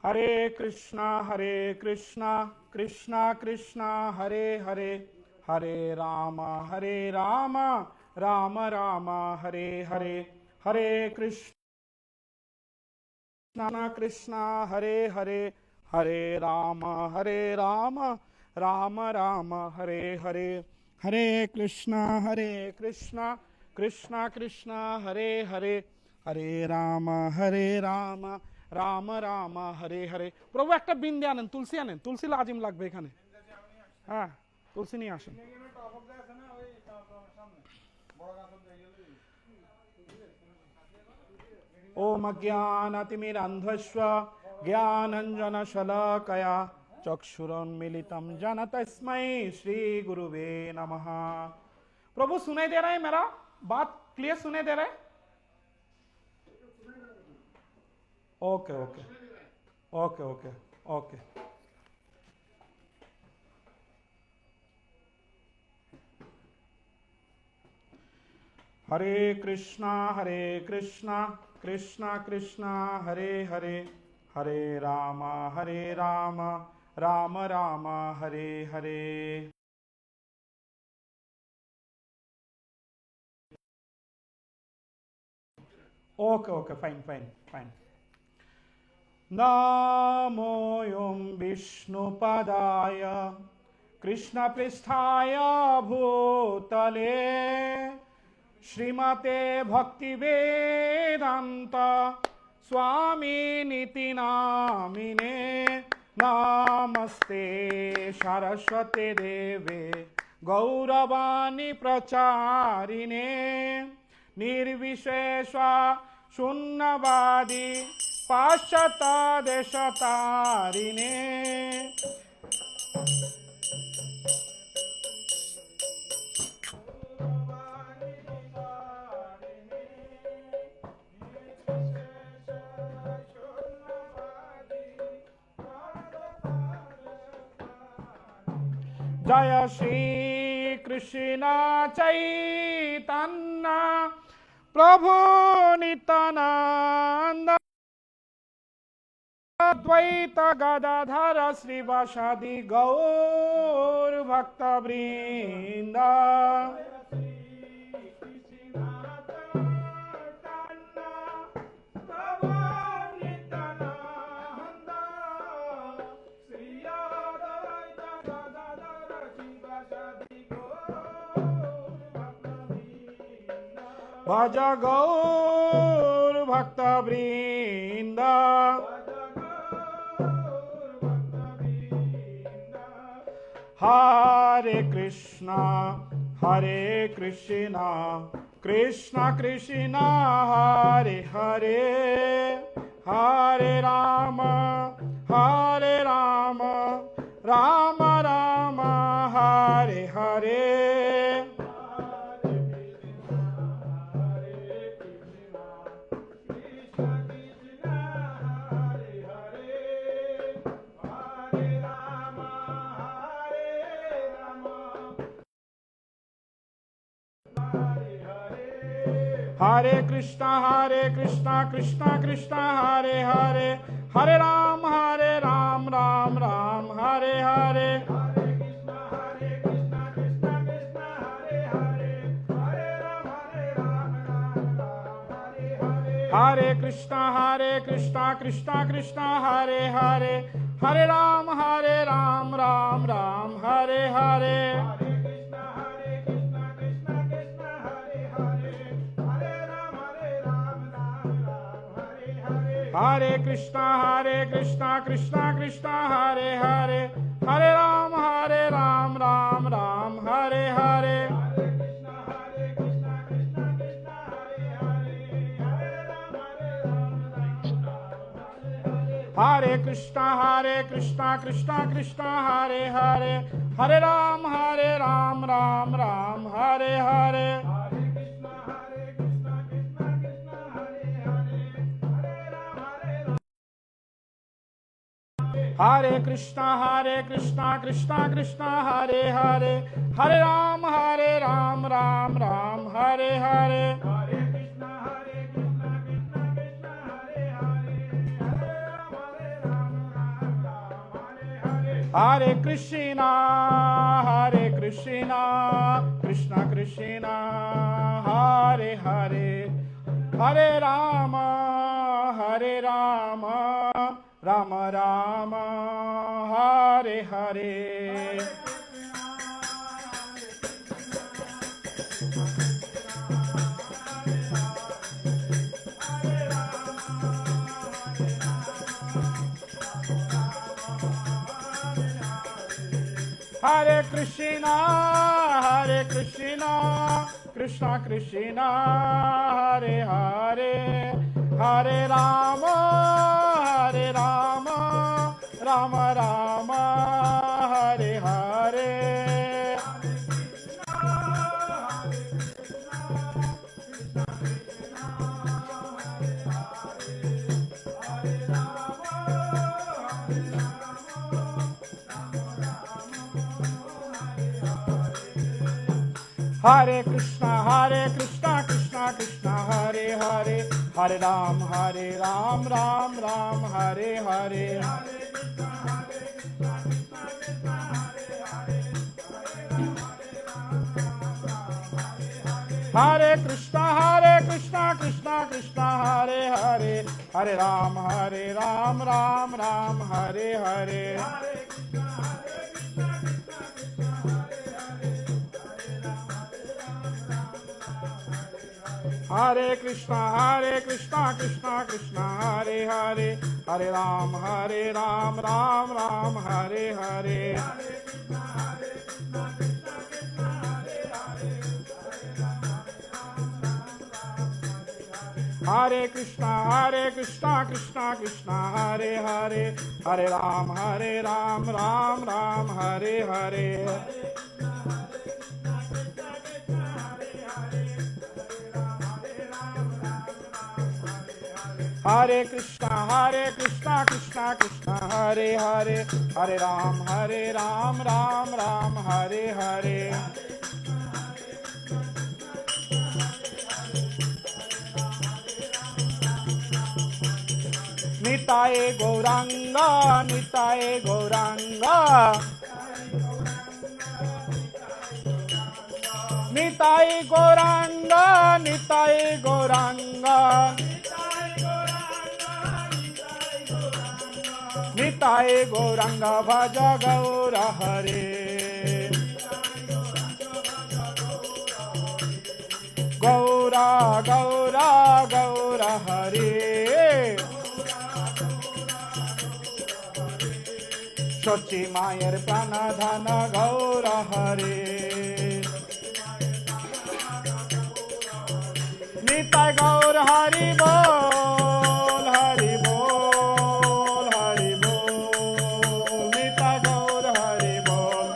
हरे कृष्णा कृष्णा कृष्णा हरे हरे हरे राम राम राम हरे हरे हरे कृष्णा कृष्णा हरे हरे हरे राम राम राम हरे हरे हरे कृष्णा कृष्णा कृष्णा हरे हरे हरे राम राम राम हरे हरे। প্রভু একটা বিন্দে আনেন, তুলসী আনেন, তুলসী লাজিম লাগবে এখানে। হ্যাঁ, তুলসী নিয়ে আসেন। ओम अज्ञानतिमिरान्धस्व ज्ञानञ्जनशलाकया चक्षुरुन्मीलितं येन तस्मै श्रीगुरुवे नमः। प्रभु सुनाई दे रहा है मेरा बात? क्लियर सुनाई दे रहा है? Okay okay okay okay okay. Hare Krishna Krishna Krishna Hare Hare Hare Ram Ram Ram Hare Hare. Okay okay fine fine fine. नमोऽयं विष्णुपदाय कृष्णपृष्ठाय भूतले श्रीमते भक्तिवेदान्त स्वामिनिति नामिने। नमस्ते सरस्वती देवे गौरवाणी प्रचारिणे निर्विशेष शून्यवादी पाश्चात्य देशतारिणे। जय श्री कृष्ण चैतन्य प्रभु नित्यानंद द्वैत गदाधर श्रीवासादि गौर भक्तवृंद। भज गौर भक्तवृंद। हरे कृष्णा कृष्णा कृष्णा हरे हरे हरे राम राम राम हरे हरे। हरे कृष्णा कृष्णा कृष्णा हरे हरे हरे राम राम हरे हरे। हरे कृष्णा कृष्णा कृष्णा हरे हरे हरे राम राम हरे हरे। हरे कृष्णा कृष्णा कृष्णा हरे हरे हरे राम राम हरे हरे। हरे कृष्णा कृष्णा कृष्णा हरे हरे हरे राम राम हरे हरे। हरे कृष्णा कृष्णा कृष्णा हरे हरे हरे राम राम हरे हरे। Hare Krishna, Hare Krishna, Krishna Krishna, Hare Hare, Hare Rama, Hare Rama, Rama Rama, Hare Hare. Hare Krishna, Hare Krishna, Krishna Krishna, Hare Hare, Hare Rama, Hare Rama, Rama Rama, Hare Hare. Hare Krishna, Krishna Krishna, Hare Hare, Hare Ram, Ram Ram, Hare Hare. Hare Krishna, Krishna Krishna, Hare Hare, Hare Ram, Ram Ram, Hare Hare. Hare Krishna, Krishna Krishna, Hare Hare, Hare Ram, Ram Ram, Hare Hare. Hare Krishna, Krishna Krishna, Hare Hare, Hare Ram, Ram Ram, Hare Hare. Hare Krishna, Krishna Krishna, Hare Hare, Hare Ram, Ram Ram, Hare Hare. Nitaye Gauranga, Nitaye Gauranga, Nitaye Gauranga, Nitaye Gauranga, Nitaye Gauranga, Bhaja Gaura Hare. Gaura Gaura Gaura Hare, Shochi Mayer Pranadhana Gaura Hare. Nitai Gaur Hari Bol, Hari Bol, Hari Bol. Nitai Gaur Hari Bol.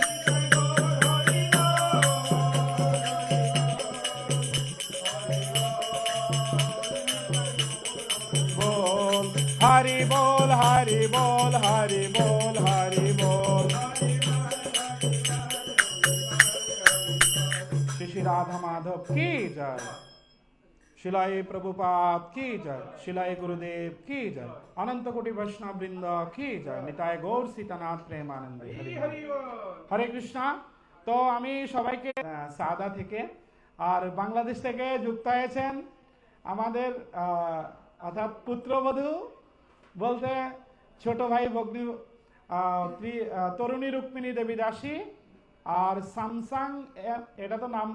Bol, Hari Bol, Hari Bol, Hari Bol, Hari Bol. Shri Radha Madhav ki jai. शिलाए Prabhupada की जय, शिलाए गुरुदेव की जय, अनंत कोटि वैष्णव वृंद की जय, निताय गौर सीतानाथ प्रेमानंद हरि हरे कृष्णा। तो আমি সবাইকে সাদা থেকে আর বাংলাদেশ থেকে যুক্ত হয়েছেন আমাদের অর্থাৎ পুত্রবধূ বলতে ছোট ভাই ভগ্নী তরুণী রুক্মিণী দেবী দাসী আর স্যামসাং, এটা তো নাম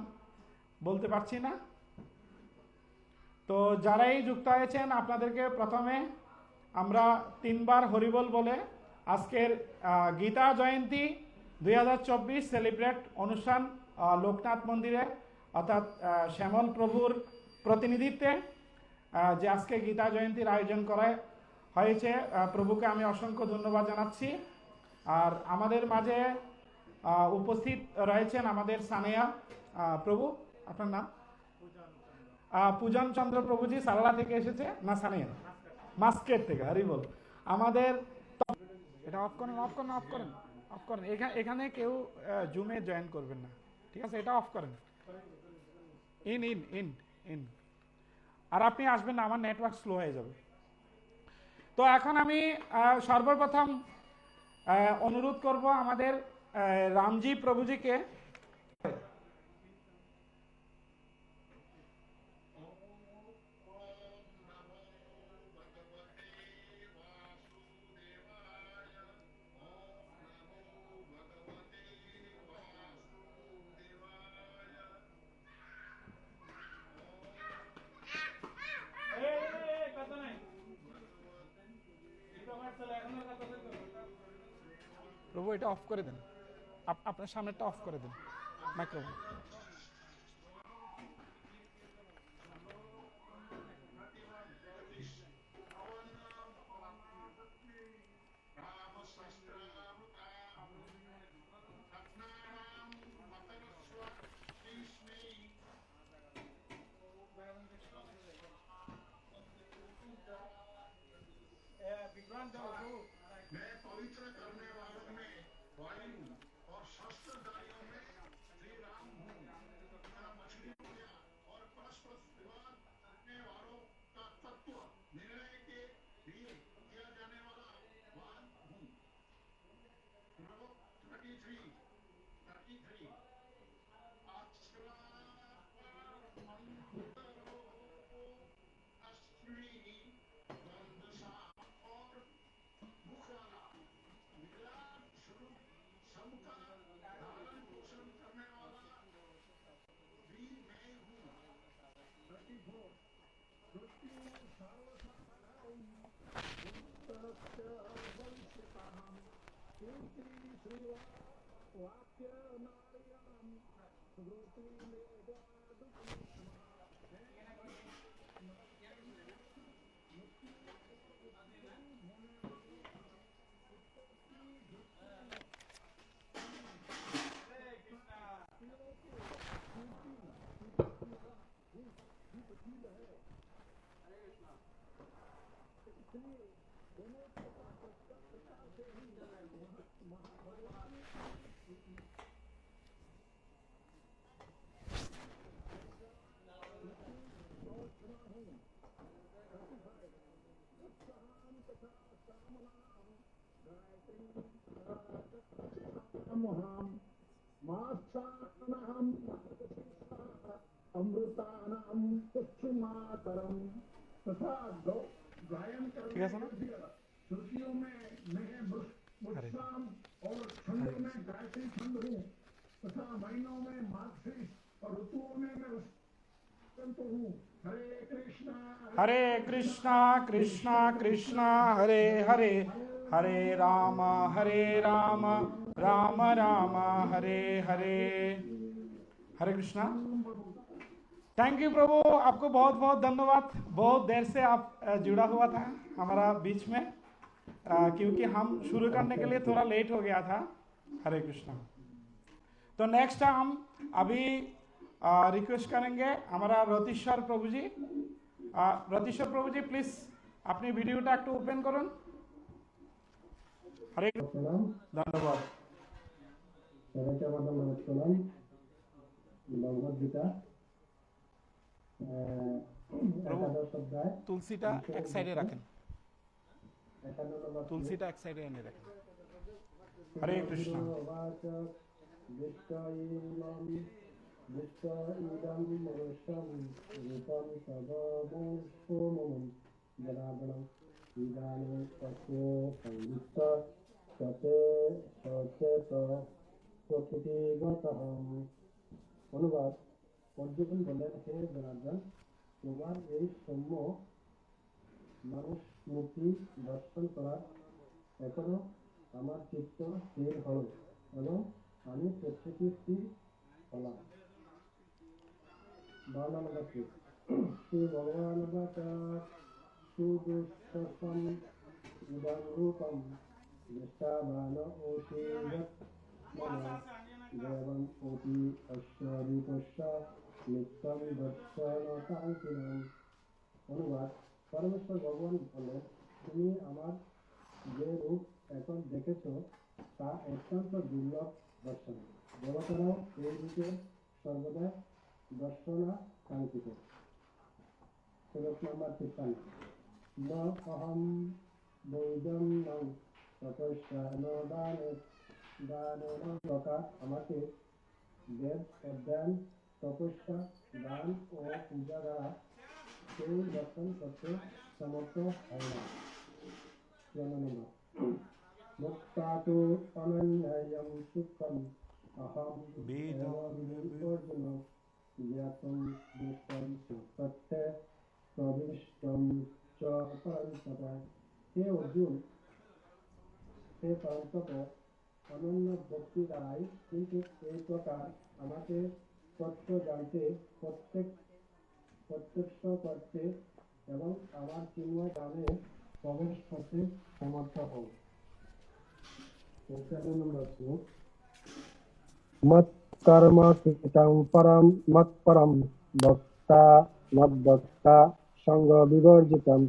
বলতে পারছি না। তো যারাই যুক্ত হয়েছেন আপনাদেরকে প্রথমে আমরা তিনবার হরিবল বলে আজকের গীতা জয়ন্তী 2024 সেলিব্রেট অনুষ্ঠান লোকনাথ মন্দিরে অর্থাৎ শ্যামল প্রভুর প্রতিনিধিত্বে যে আজকে গীতা জয়ন্তীর আয়োজন করা হয়েছে, প্রভুকে আমি অসংখ্য ধন্যবাদ জানাচ্ছি। আর আমাদের মাঝে উপস্থিত রয়েছেন আমাদের সানেয়া প্রভু, আপনার নাম? পূজন চন্দ্র প্রভুজি সারলা থেকে এসেছে, না সানিয়া মাস্কেট থেকে, হরি বল। আমাদের এটা অফ করেন, অফ করেন, অফ করেন, অফ করেন। এখানে কেউ জুমে জয়েন করবেন না, ঠিক আছে? এটা অফ করেন। ইন ইন ইন ইন আর আপনি আসবেন না, আমার নেটওয়ার্ক স্লো হয়ে যাবে। তো এখন আমি সর্বপ্রথম অনুরোধ করব আমাদের রামজি প্রভুজিকে। প্রভু এটা অফ করে দেন, আপনার সামনেটা অফ করে দেন মাইক্রোফোন। मैं पवित्र करने वालों में वायु और शस्त्रधारियों में श्री राम हूँ। मेरा मछली गया और परस्पर विवाद करने वालों का तत्व निर्णय के लिए किया जाने वाला वाद हूँ। 33 अमृतानाम मातरम तथा गायन करने श्रुतियों में मैं बुद्धाम और छंदों में गायत्री छंद हूँ तथा महीनों में मार्गशीर्ष और ऋतुओं में मैं वसंत हूँ। हरे कृष्णा कृष्णा कृष्णा हरे हरे, हरे राम राम राम हरे हरे। हरे कृष्णा। थैंक यू प्रभु, आपको बहुत बहुत धन्यवाद। बहुत देर से आप जुड़ा हुआ था हमारा बीच में, क्योंकि हम शुरू करने के लिए थोड़ा लेट हो गया था। हरे कृष्णा। तो नेक्स्ट हम अभी रिक्वेस्ट करेंगे हमारा रतीश्वर प्रभु जी। रतीश्वर प्रभु जी प्लीज अपनी वीडियोটা একটু ওপেন করুন। হরে ধন্যবাদ। ভগবদ্গীতা তুলসীটা এক সাইডে রাখেন, তুলসীটা এক সাইডে এনে রাখেন। হরে কৃষ্ণ। অনুবাদ। অর্জুন বললেন, হে জনার্দন, তোমার এই সৌম্য মানুষ মূর্তি দর্শন করার এখনো আমার চিত্ত স্থির হল এবং আমি প্রত্যেকটি স্থির হলাম। 52 নম্বর শ্রী ভগবান সুদুঃসম ইদং রূপম দৃষ্টাবান ওষেয়ৎ মম দেবম অতি অশ্ব রূপস্য নিত্যম দর্শনকাঙ্ক্ষিণম। অনুবাদ। পরমেশ্বর ভগবান বলেন, তুমি আমার যে রূপ এখন দেখেছ তা অত্যন্ত দুর্লভ দর্শন। দেবতারাও এই রূপে সর্বদা দর্শনাকাঙ্ক্ষিত। শ্লোক নম্বর 53। ন অহম বৈদম নং তপস্যা দানের প্রকার আমাকে বেদ অধ্যয়ন, তপস্যা, দান ও পূজা দ্বারা কেউ দর্শন করতে সমর্থ হয় না। মুক্তাতু অনন্যয়ং সুখম অহম অর্জুন জ্ঞাতম দৃষ্টম সত্যে প্রবিষ্টম চ পরন্তপ। হে অর্জুন, হে পরন্তপ, অনন্য ভক্তি দ্বারাই কিন্তু এই প্রকার আমাকে তত্ত্ব জানতে, প্রত্যক্ষ করতে এবং আমার চিন্ময় জ্ঞানে প্রবেশ করতে সমর্থ হও। মত কর্ম কৃতং পরম মত পরম ভক্তা মদ্ভক্তা সঙ্গ বিবর্জিতম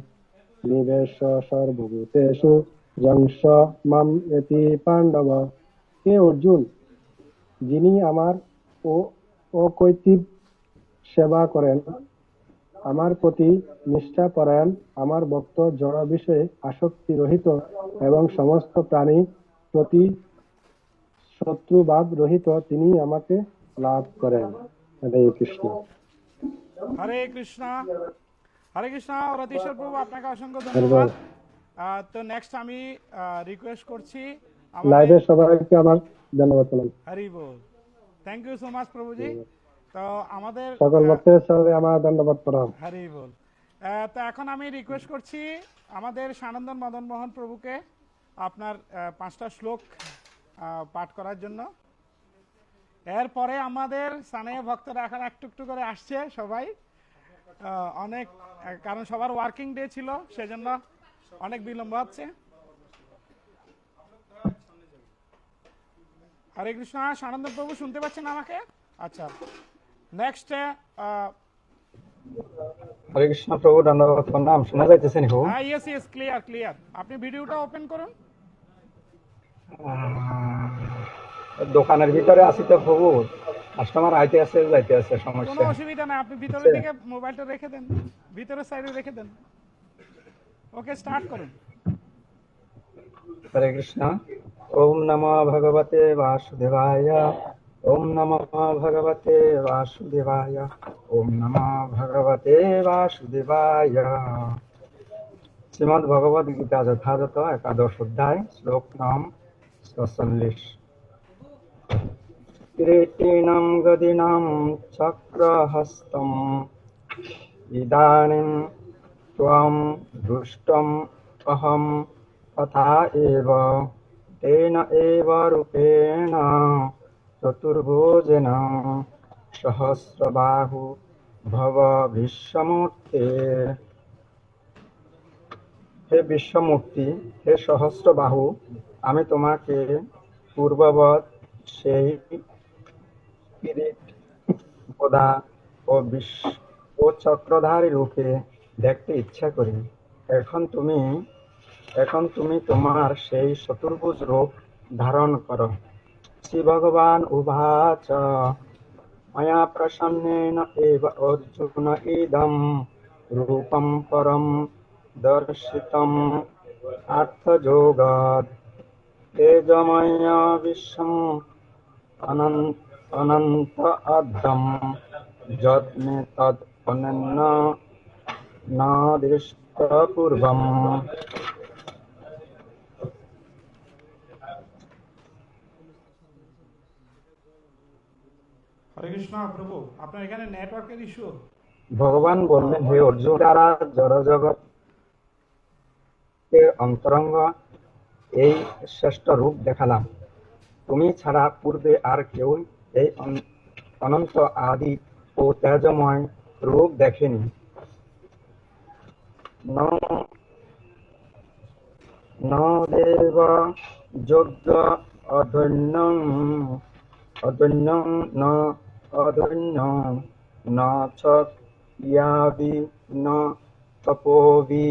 নিবেশ সর্বভূতেষু যংশ মাম এতি পাণ্ডব। হে অর্জুন, যিনি আমার অকৈতিক সেবা করেন, আমার প্রতি নিষ্ঠাপরায়ণ, আমার ভক্ত, জড় বিষয়ে আসক্তি রহিত এবং সমস্ত প্রাণী প্রতি শত্রুভাব রহিত, তিনি আমাকে লাভ করেন। হরে কৃষ্ণ। হরে কৃষ্ণ। হরে কৃষ্ণ। রতীশ্বর প্রভু, আপনাকে অসংখ্য ধন্যবাদ। তো নেক্সট আমি রিকোয়েস্ট করছি লাইভে সবাইকে আমার ধন্যবাদ জানাই। হরি বল। থ্যাংক ইউ সো মাচ প্রভুজি। তো আমাদের সকল ভক্তের সাথে আমার ধন্যবাদ প্রণাম। হরি বল। তো এখন আমি রিকোয়েস্ট করছি আমাদের সানন্দন মদন মোহন প্রভুকে আপনার 5টা শ্লোক পাঠ করার জন্য। এরপরে আমাদের স্থানীয় ভক্তরা এখন একটু একটু করে আসছে সবাই, অনেক, কারণ সবার ওয়ার্কিং ডে ছিল, সেজন্য অনেক বিলম্ব হচ্ছে। হরে কৃষ্ণ। সানন্দন প্রভু শুনতে পাচ্ছেন আমাকে? আচ্ছা, নেক্সট। হরে কৃষ্ণ প্রভু, ধন্যবাদ প্রণাম। শোনা যাইতেছে নি প্রভু? হ্যাঁ, ইয়েস ইয়েস, ক্লিয়ার ক্লিয়ার। আপনি ভিডিওটা ওপেন করুন। দোকানের ভিতরে আছি তো প্রভু, কাস্টমার আইতে আছে যাইতে আছে, কোনো সমস্যা। অসুবিধা নাই, আপনি ভিতরের দিকে মোবাইলটা রেখে দেন, ভিতরের সাইডে রেখে দেন। ওকে, স্টার্ট করুন। হরে কৃষ্ণ। ওম নমো ভগবতে বাসুদেবায়। ওম নমো ভগবতে বাসুদেবায়। ওম নমো ভগবতে বাসুদেবায়। শ্রীমদ্ ভগবদ গীতা যথাযথ একাদশ অধ্যায়, শ্লোক নাম 46। কিরীটিনং গদিনাং চক্রহস্তম ইদানীং ত্বং দৃষ্টম অহম তথা এব তেন এব রূপেণ চতুর্ভুজেন সহস্রবাহু ভব বিশ্বমূর্তে। হে বিশ্বমূর্তি, হে সহস্রবাহু, আমি তোমাকে পূর্ববৎ সেই কিরীট, গদা ও চক্রধারী রূপে দেখতে ইচ্ছা করি। এখন তুমি তোমার সেই চতুর্ভুজ রূপ ধারণ করো। শ্রী ভগবান উবাচ ময়া প্রসন্নেন এব অর্জুন ইদম রূপম পরম দর্শিতম অর্থযোগাৎ তেজময় বিশ্বম অনন্ত অদ্যম যৎমে তদ অনন্য ন দৃষ্ট পূর্বম। হরে কৃষ্ণ প্রভু, আপনার এখানে নেটওয়ার্কের ইস্যু। ভগবান বললেন, হে অর্জুন, তারা জড়জগৎ এর অন্তরঙ্গ এই শ্রেষ্ঠ রূপ দেখালাম। তুমি ছাড়া পূর্বে আর কেউ এই অনন্ত আদি ও তেজময় রূপ দেখেনি। ন দেব যজ্ঞ অধন্যং ন অধন্যং ন চ ইয়াবি ন তপোবি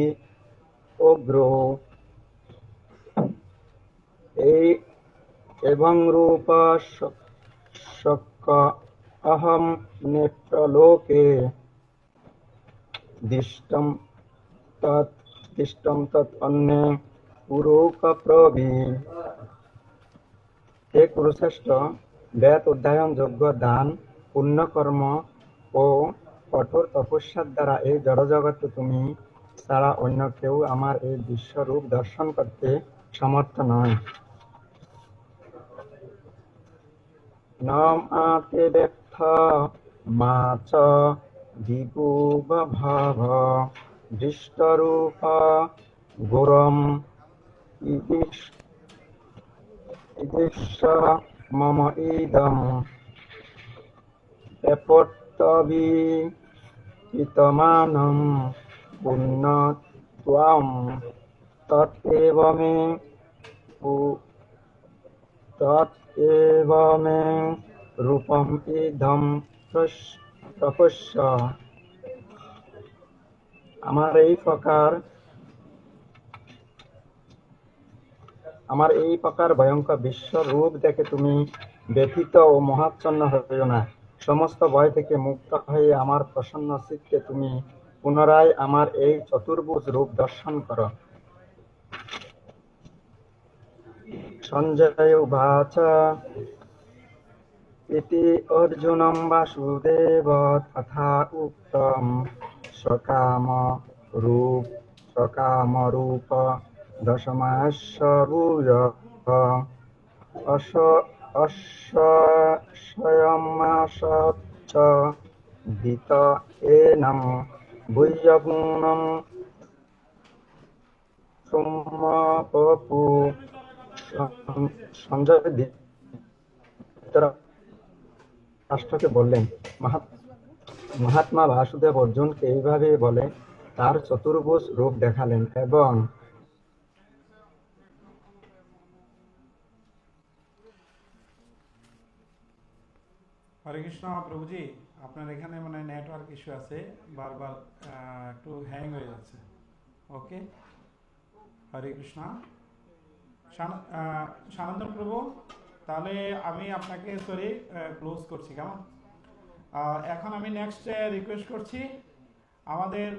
অগ্রো এবং রূপ শক্য অহম নেত্রলোকে দিষ্টম তৎ অন্যে কুরুক প্রবীণ। হে কুরুশ্রেষ্ঠ, বেদ অধ্যয়ন, যজ্ঞ, দান, পুণ্যকর্ম ও কঠোর তপস্যার দ্বারা এই জড়জগতে তুমি ছাড়া অন্য কেউ আমার এই বিশ্বরূপ দর্শন করতে সমর্থ নয়। ন মাতে ব্যর্থ মা চ বিভুব ভাব দৃষ্টরূপ গুরম ইদিশ মম ইদম এপট্টবিতমানম পুণ্য ত্বম তৎএব মে তৎএব মে রূপম ইদম প্রপশ্য। আমার এই প্রকার ভয়ঙ্কর বিশ্ব রূপ দেখে তুমি ব্যথিত ও মোহাচ্ছন্ন হইও না। সমস্ত ভয় থেকে মুক্ত হয়ে আমার প্রসন্ন চিত্তে তুমি পুনরায় আমার এই চতুর্ভুজ রূপ দর্শন করো। সঞ্জয় উবাচ ইতি অর্জুনম বাসুদেব তথা উক্তম সকাম রূপ দশমাস্য ভূয় অশ্বয়মাসচ্চ দিত এনম ভূয়গুণম সুম্মপপু। সঞ্জয় রাষ্ট্রকে বললেন, মহাত্মা বাসুদেব অর্জুনকে এইভাবে বলে তার চতুর্ভুজ রূপ দেখালেন এবং হরে কৃষ্ণ প্রভুজি, আপনার এখানে মানে নেটওয়ার্ক ইস্যু আছে, বারবার একটু হ্যাং হয়ে যাচ্ছে। ওকে, হরে কৃষ্ণ। সনাতন প্রভু, তাহলে আমি আপনাকে ক্লোজ করছি, কেমন? এখন আমি নেক্সট রিকোয়েস্ট করছি আমাদের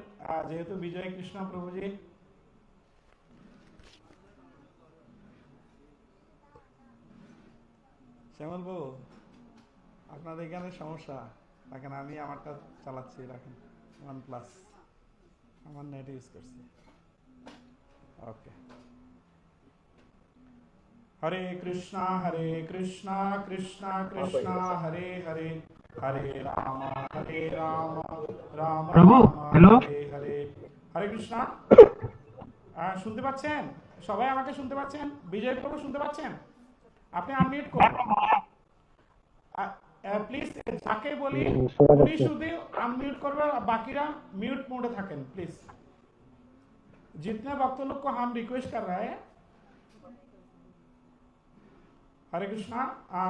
যেহেতু বিজয় কৃষ্ণ প্রভুজি, শ্যামল বাবু, আপনাদের এখানে সমস্যা দেখেন, আমি আমারটা চালাচ্ছি, রাখেন OnePlus, আমার নেট ইউজ করছি। ওকে, হরে কৃষ্ণ কৃষ্ণ কৃষ্ণ হরে হরে, হরে রাম রাম প্রভু, হ্যালো। হরে হরে। হরে কৃষ্ণ, শুনতে পাচ্ছেন? সবাই আমাকে শুনতে পাচ্ছেন? বিজয় প্রভু শুনতে পাচ্ছেন? আপনি আনমিউট করুন প্লিজ। যাকে বলি উনি শুধু আনমিউট করবেন, বাকিরা म्यूट मोड থাকেন प्लीज। जितने भक्त लोग को हम रिक्वेस्ट कर रहे हैं, हरे कृष्णा,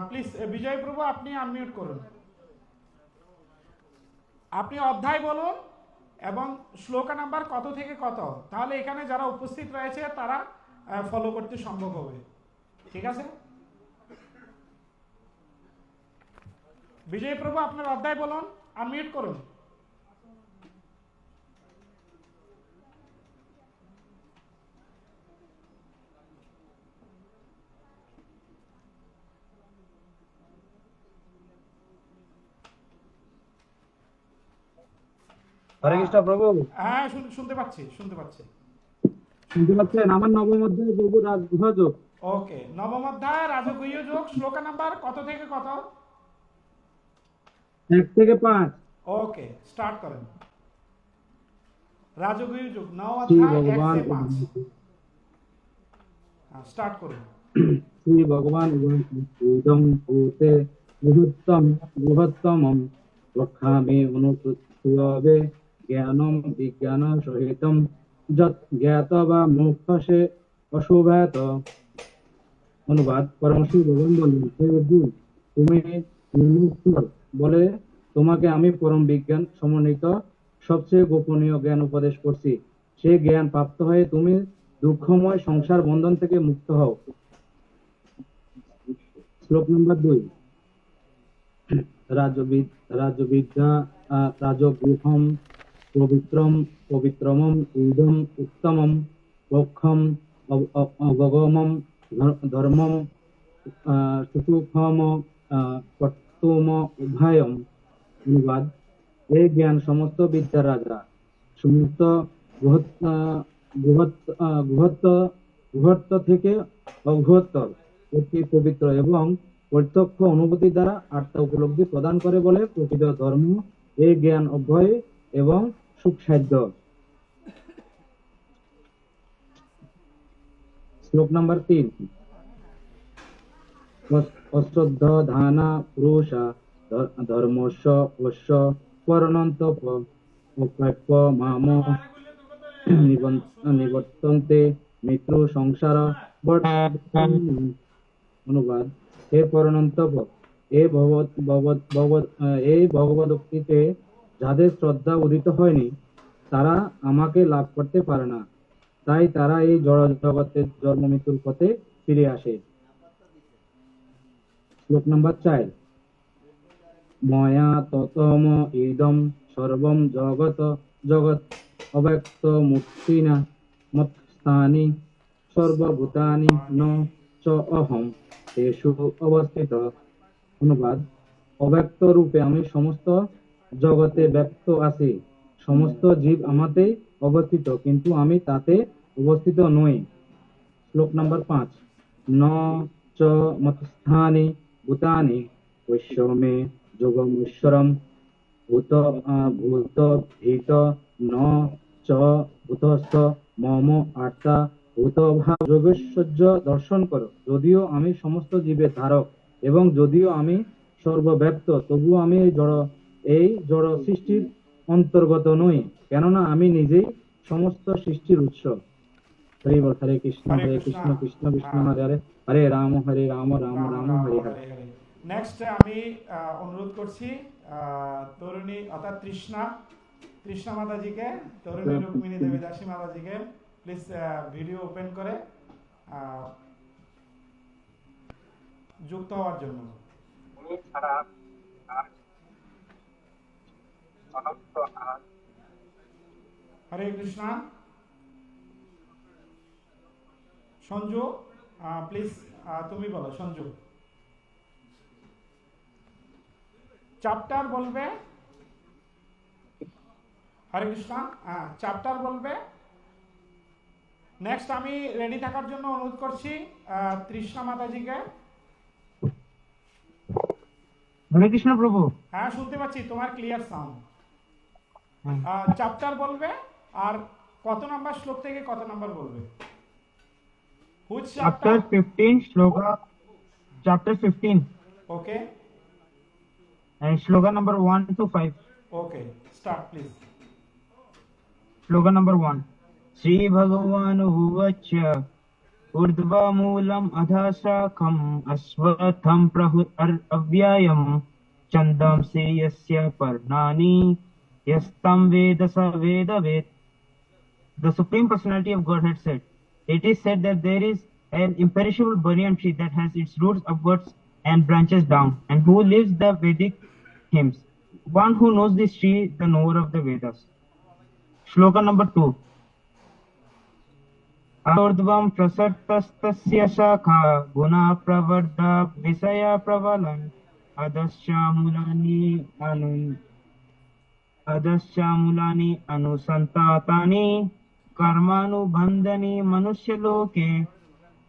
प्लीज বিজয় প্রভু আপনি আনমিউট করুন, আপনি অধ্যায় বলুন এবং শ্লোকা নাম্বার কত থেকে কত, তাহলে এখানে যারা উপস্থিত রয়েছে তারা ফলো করতে সম্ভব হবে। ঠিক আছে বিজয় প্রভু, আপনার অধ্যায় বলুন, আনমিউট করুন। হরে কৃষ্ণ প্রভু, হ্যাঁ শুনতে পাচ্ছি। শুনতে পাচ্ছেন? আমার নবম অধ্যায় প্রভু রাজযোগ। ওকে, নবম অধ্যায় রাজগুহ্য যোগ, শ্লোকা নাম্বার কত থেকে কত? 1 থেকে 5। ওকে, স্টার্ট করেন। রাজগুহ্য যোগ 9 শ্রী অধ্যায় 1 ভগবান से 5। স্টার্ট করুন। শ্রী ভগবান ইদং ভূতে বৃহত্তমম রক্ষামি অনুসূয়বে জ্ঞানম বিজ্ঞান সহিতম যৎ জ্ঞাত বা মোক্ষসে অশুভ্যাত। অনুবাদ: পরমশ্রী ভগবান বললেন, হে অর্জুন, তুমি নির্মুক্ত বলে তোমাকে আমি পরম বিজ্ঞান সমন্বিত সবচেয়ে গোপনীয় জ্ঞান উপদেশ করছি। সে জ্ঞান প্রাপ্ত হয়ে তুমি দুঃখময় সংসার বন্ধন থেকে মুক্ত হও। শ্লোক নম্বর 2। রাজবিদ্যা রাজগৃহম পবিত্রমম ইদম উত্তমম পক্ষম অবগমম ধর্মম সুসুখম কর্তুম উভয়ম। অনুবাদ: এই জ্ঞান সমস্ত বিদ্যার রাজা, সমস্ত গুহত্ব থেকে অগুহত্তর, অতি পবিত্র এবং প্রত্যক্ষ অনুভূতি দ্বারা আত্মা উপলব্ধি প্রদান করে বলে প্রকৃত ধর্ম এই জ্ঞান অভয় এবং সুখসাধ্য। শ্লোক নাম্বার 3। অশ্রদ্ধ ধানা পুরুষা ধর্মস্য অশ্য পরনন্তপ অপ্রাপ্য মাম নিবর্তন্তে মৃত্যু সংসার অনুবাদ: হে পরনন্তপ, এই ভগবদ্গীতে যাদের শ্রদ্ধা উদিত হয়নি তারা আমাকে লাভ করতে পারে না, তাই তারা এই জড় জগতের জন্ম মৃত্যুর পথে ফিরে আসে। শ্লোক নাম্বার 4। ময়া ততম ইদম সর্বম জগৎ অব্যক্ত মূর্তিনা মত্স্থানি সর্বভূতানি ন চ অহম তেষু অবস্থিত। অনুবাদ: অব্যক্ত রূপে আমি সমস্ত জগতে ব্যক্ত আছি, সমস্ত জীব আমাতেই অবস্থিত, কিন্তু আমি তাতে অবস্থিত নই। শ্লোক নাম্বার 5। ন চ মত্স্থানি ভূতানি পশ্য মে যোগমীশ্বরম ভূত ভীত ন চ ভূতস্থ মম আত্মা ভূতভাব যোগৈশ্বর্য দর্শন করো। যদিও আমি সমস্ত জীবের ধারক এবং যদিও আমি সর্বব্যাপ্ত, তবুও আমি এই জড় সৃষ্টির অন্তর্গত নই, কেননা আমি নিজেই সমস্ত সৃষ্টির উৎস। হরে বল। হরে কৃষ্ণ কৃষ্ণ কৃষ্ণ হরে হরে, হরে রাম রাম রাম হরে হরে। নেক্সট আমি অনুরোধ করছি তরুণী অর্থাৎ তৃষ্ণা মাতাজিকে, তরুণী রুক্মিণী দেবী দাসী মাতাজিকে প্লিজ ভিডিও ওপেন করে যুক্ত হওয়ার জন্য। হরে কৃষ্ণ। সঞ্জু প্লিজ তুমি বলো। সঞ্জু চ্যাপ্টার বলবে। হরে কৃষ্ণ চ্যাপ্টার বলবে। নেক্সট আমি রেডি থাকার জন্য অনুরোধ করছি তৃষ্ণা মাতাজিকে। হরে কৃষ্ণ প্রভু। হ্যাঁ শুনতে পাচ্ছি, তোমার ক্লিয়ার সাউন্ড। চ্যাপ্টার বলবে আর কত নাম্বার শ্লোক থেকে কত নাম্বার বলবে। Which chapter? Chapter 15, Shloka. Chapter 15. Okay. And Shloka number 1 to 5. Okay. Start please. Shloka number 1. Shri Bhagavan Uvacha Urdhva Moolam Adha Shakham Asvatham Prahut Avyayam Chandam Se Yasya Parnani Yastam Veda Sa Veda Ved. The Supreme Personality of Godhead said, it is said that there is an imperishable banyan tree that has its roots upwards and branches down, and who lives the Vedic hymns. One who knows this tree, the knower of the Vedas. Shloka number 2. Urdhvam prasartastasya shakha guna pravardha visaya pravalan adasya mulani anusantatani karmanubandhani manushya loke.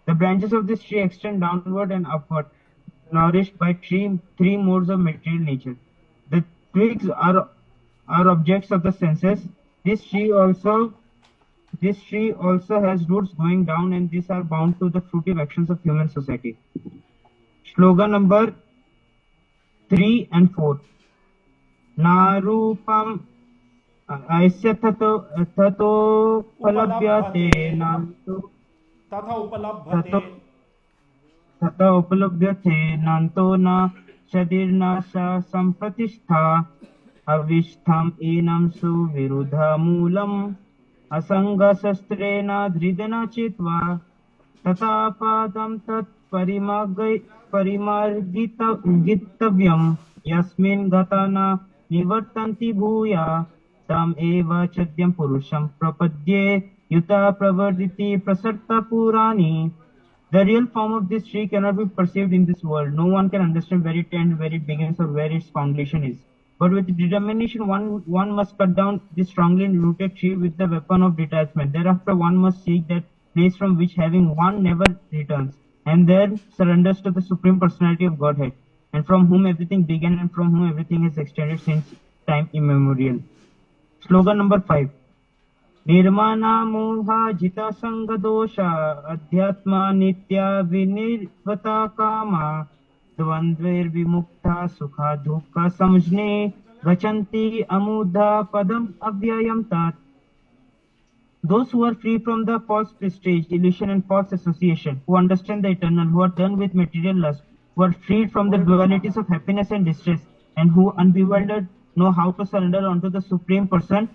The branches of this tree extend downward and upward, nourished by three modes of material nature. The twigs are objects of the senses. This tree also has roots going down, and these are bound to the fruitive actions of human society. Shloka number 3 and 4. Narupam aisya tato palabhyate nanto तथा उपलभ्यते नान्तो न शदिर्न सा सम्प्रतिष्ठा अविष्ठम् एनं सुविरुद्धमूलम् असङ्गशस्त्रेण धृतेन चित्वा तथा पादं तत् परिमार्गितव्यम् यस्मिन् गता न निवर्तन्ति भूया तम् एव चद्यं पुरुषं प्रपद्ये Yuta Pravarditi Prasarta Purani. The real form of this tree cannot be perceived in this world. No one can understand where it ends, where it begins, or where its foundation is. But with determination, one must cut down this strongly rooted tree with the weapon of detachment. Thereafter, one must seek that place from which having one never returns, and there surrenders to the Supreme Personality of Godhead, and from whom everything began and from whom everything has extended since time immemorial. Slogan number 5. Nirmana moha jita sanga dosha adhyatma nitya vinirvata kama dvandver vimukta sukha dukha samjne gachanti amudha padam avyayam tat. Those who are free from the false prestige, illusion and false association, who understand the eternal, who are done with material lust, who are freed from the dualities of happiness and distress, and who unbewildered know how to surrender unto the Supreme Person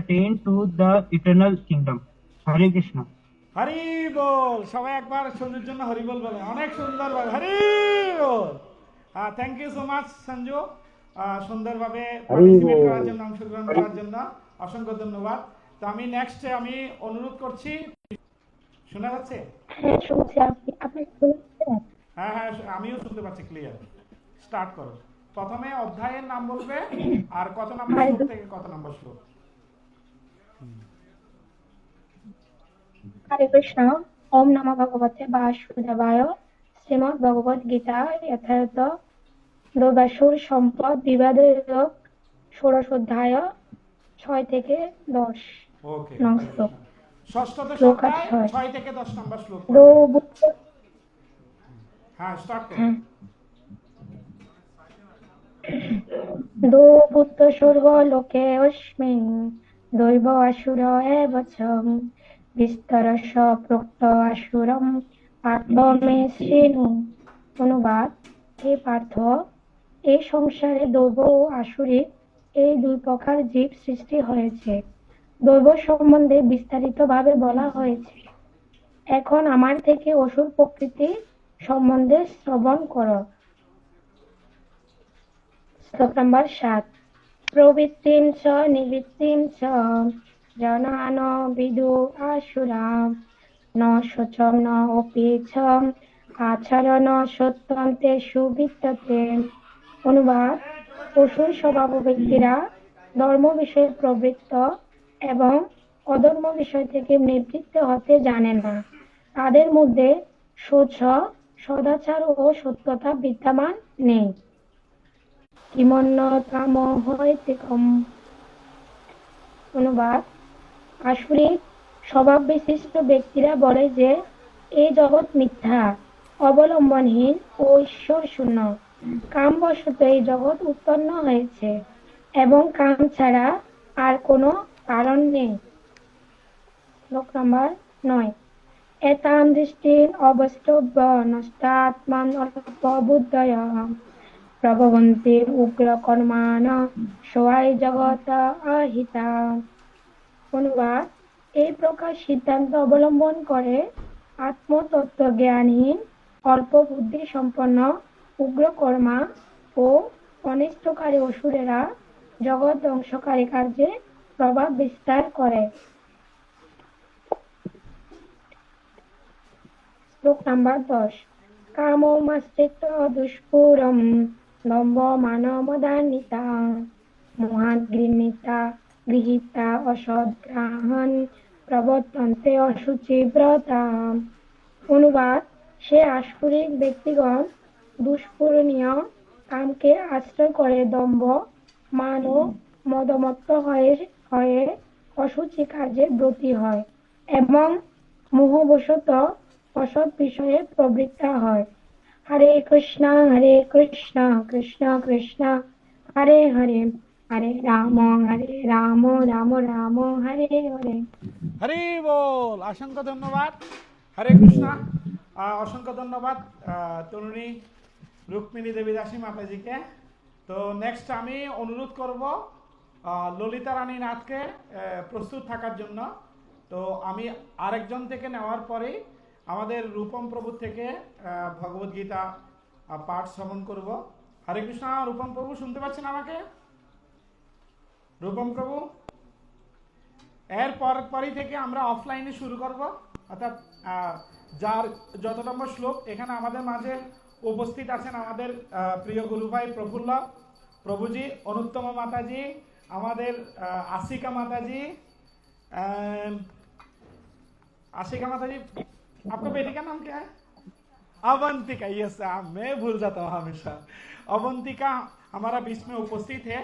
attained to the eternal kingdom. Hare Krishna. Hari বল, সবাই একবার সঞ্জুর জন্য হরি বল বলে, অনেক সুন্দর ভাবে হরি বল। Thank you so much Sanju, সুন্দরভাবে participate করার জন্য, অংশগ্রহণ করার জন্য অসংখ্য ধন্যবাদ। তো আমি নেক্সট অনুরোধ করছি, শোনা যাচ্ছে? হ্যাঁ শুনছি, আপনি শুনছেন? হ্যাঁ হ্যাঁ, আমিও শুনতে পাচ্ছি ক্লিয়ার। স্টার্ট করো। প্রথমে অধ্যায়ের নাম বলবে আর কত নাম্বার শ্লোক থেকে কত নাম্বার শ্লোক। হরে কৃষ্ণ। ওম নমঃ ভগবতে বাসুদেবায়। শ্রীমদ্ ভগবদ গীতা যথাযথ দৈবাসুর সম্পদ বিবাদযোগ ষোড়শ অধ্যায় 6 থেকে 10 ওকে, নং শ্লোক। ষষ্ঠদশ শ্লোক অধ্যায় 6 6 থেকে 10 নাম্বার শ্লোক। হ্যাঁ স্টার্ট করো। দোভূত স্বর্গ লোকে অস্মিন দৈব আসুর এব চ বিস্তরশ প্রোক্ত আসুরম পার্থ মে শ্রেণু। অনুবাদ: হে পার্থ, এই সংসারে দৈব ও আসুরিক এই দুই প্রকার জীব সৃষ্টি হয়েছে। দৈব সম্বন্ধে বিস্তারিতভাবে বলা হয়েছে। এখন আমার থেকে অসুর প্রকৃতি সম্বন্ধে শ্রবণ করো। শ্লোক নম্বর 7। প্রবৃত্তিম চ নিবৃত্তিম চ জনান বিদু আসুরা ন শোচম ন অপি চ আচরণ সত্যম তেষু বিদ্যতে। অনুবাদ: অসুর স্বভাব ব্যক্তিরা ধর্ম বিষয়ে প্রবৃত্ত এবং অধর্ম বিষয় থেকে নিবৃত্ত হতে জানে না। তাদের মধ্যে শৌচ, সদাচার ও সত্যতা বিদ্যমান নেই। কিমন্যতাম হইতিকম। অনুবাদ: আসুরিক স্বভাব বিশিষ্ট ব্যক্তিরা বলে যে এই জগৎ মিথ্যা, অবলম্বনহীন ও ঈশ্বর শূন্য। কামবশত এই জগৎ উৎপন্ন হয়েছে এবং কাম ছাড়া আর কোনো কারণ নেই। শ্লোক নম্বর 9। এতাম দৃষ্টির অবস্তব্য নষ্টাত্মান অল্পবুদ্ধয় প্রভবন্তি উগ্র কর্মান সবাই জগৎ আহিতা। অনুবাদ: এই প্রকার সিদ্ধান্ত অবলম্বন করে আত্মতত্ত্ব জ্ঞানহীন, অল্প বুদ্ধি সম্পন্ন, উগ্র কর্মা ও অনিষ্টকারী অসুরেরা জগৎ ধ্বংসকারী কার্যে প্রভাব বিস্তার করে। শ্লোক নাম্বার 10। কামমাশ্রিত দুষ্পুরম দম্ভ মানমদান্বিতা মোহান গৃহীতা অসদ্গ্রাহন প্রবর্তন্তে অশুচিব্রতা। অনুবাদ: সে আসুরিক ব্যক্তিগণ দুষ্পূরণীয় কামকে আশ্রয় করে দম্ভ, মান ও মদমত্ত হয়ে অশুচি কার্যে ব্রতী হয় এবং মোহবশত অসৎ বিষয়ে প্রবৃত্ত হয়। হরে কৃষ্ণ কৃষ্ণ কৃষ্ণ হরে হরে, হরে রাম রাম রাম হরে হরে। হরি বল, অসংখ্য ধন্যবাদ। হরে কৃষ্ণ। অসংখ্য ধন্যবাদ তরুণী রুক্মিণী দেবী দাসী মাতাজিকে। তো নেক্সট আমি অনুরোধ করব ললিতা রানী নাথকে প্রস্তুত থাকার জন্য। তো আমি আরেকজন থেকে নেওয়ার পরেই আমাদের রূপম প্রভু থেকে ভগবদ্গীতা পাঠ শ্রবণ করব। হরে কৃষ্ণ। রূপম প্রভু শুনতে পাচ্ছেন আমাকে? রূপম প্রভু এর পরই থেকে আমরা অফলাইনে শুরু করব, অর্থাৎ যার যত নম্বর শ্লোক। এখানে আমাদের মাঝে উপস্থিত আছেন আমাদের প্রিয় গুরু ভাই প্রফুল্ল প্রভুজি, অনুত্তম মাতাজি, আমাদের आशिका माताजी। आशिका माताजी, आपका बेटी का नाम क्या है? अवंतिका। यस, मैं भूल जाता हूँ हमेशा। अवंतिका हमारा बीच में उपस्थित है।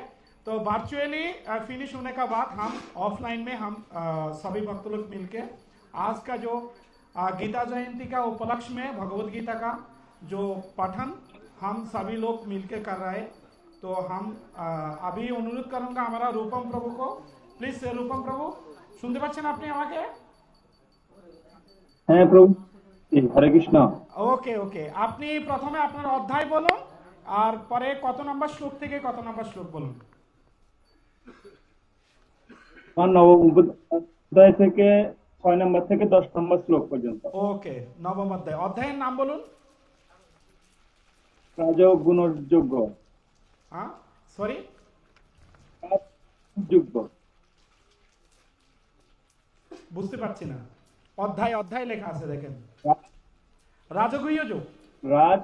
तो वर्चुअली फिनिश होने का बाद हम ऑफलाइन में हम सभी भक्त लोग मिलके आज का जो गीता जयंती का उपलक्ष्य में भगवत गीता का जो पठन हम सभी लोग मिलके कर रहे हैं। तो हम अभी अनुरोध करूंगा हमारा रूपम प्रभु को। प्लीज रूपम प्रभु, শুনতে পাচ্ছেন আপনি আমাকে? হ্যাঁ প্রভু, হরে কৃষ্ণ। ওকে ওকে, আপনি প্রথমে আপনার অধ্যায় বলুন, আর পরে কত নম্বর শ্লোক থেকে কত নম্বর শ্লোক বলুন। আমার নবম অধ্যায় থেকে 6 নম্বর থেকে 10 নম্বর শ্লোক পর্যন্ত। ওকে, নবম অধ্যায়। অধ্যায়ের নাম বলুন। রাজগুণযোগ্য। হ্যাঁ, সরি, যোগ্য। বুঝতে পারছি না। অধ্যায় অধ্যায় লেখা আছে দেখেন, রাজগুহ্য যোগ। রাজ,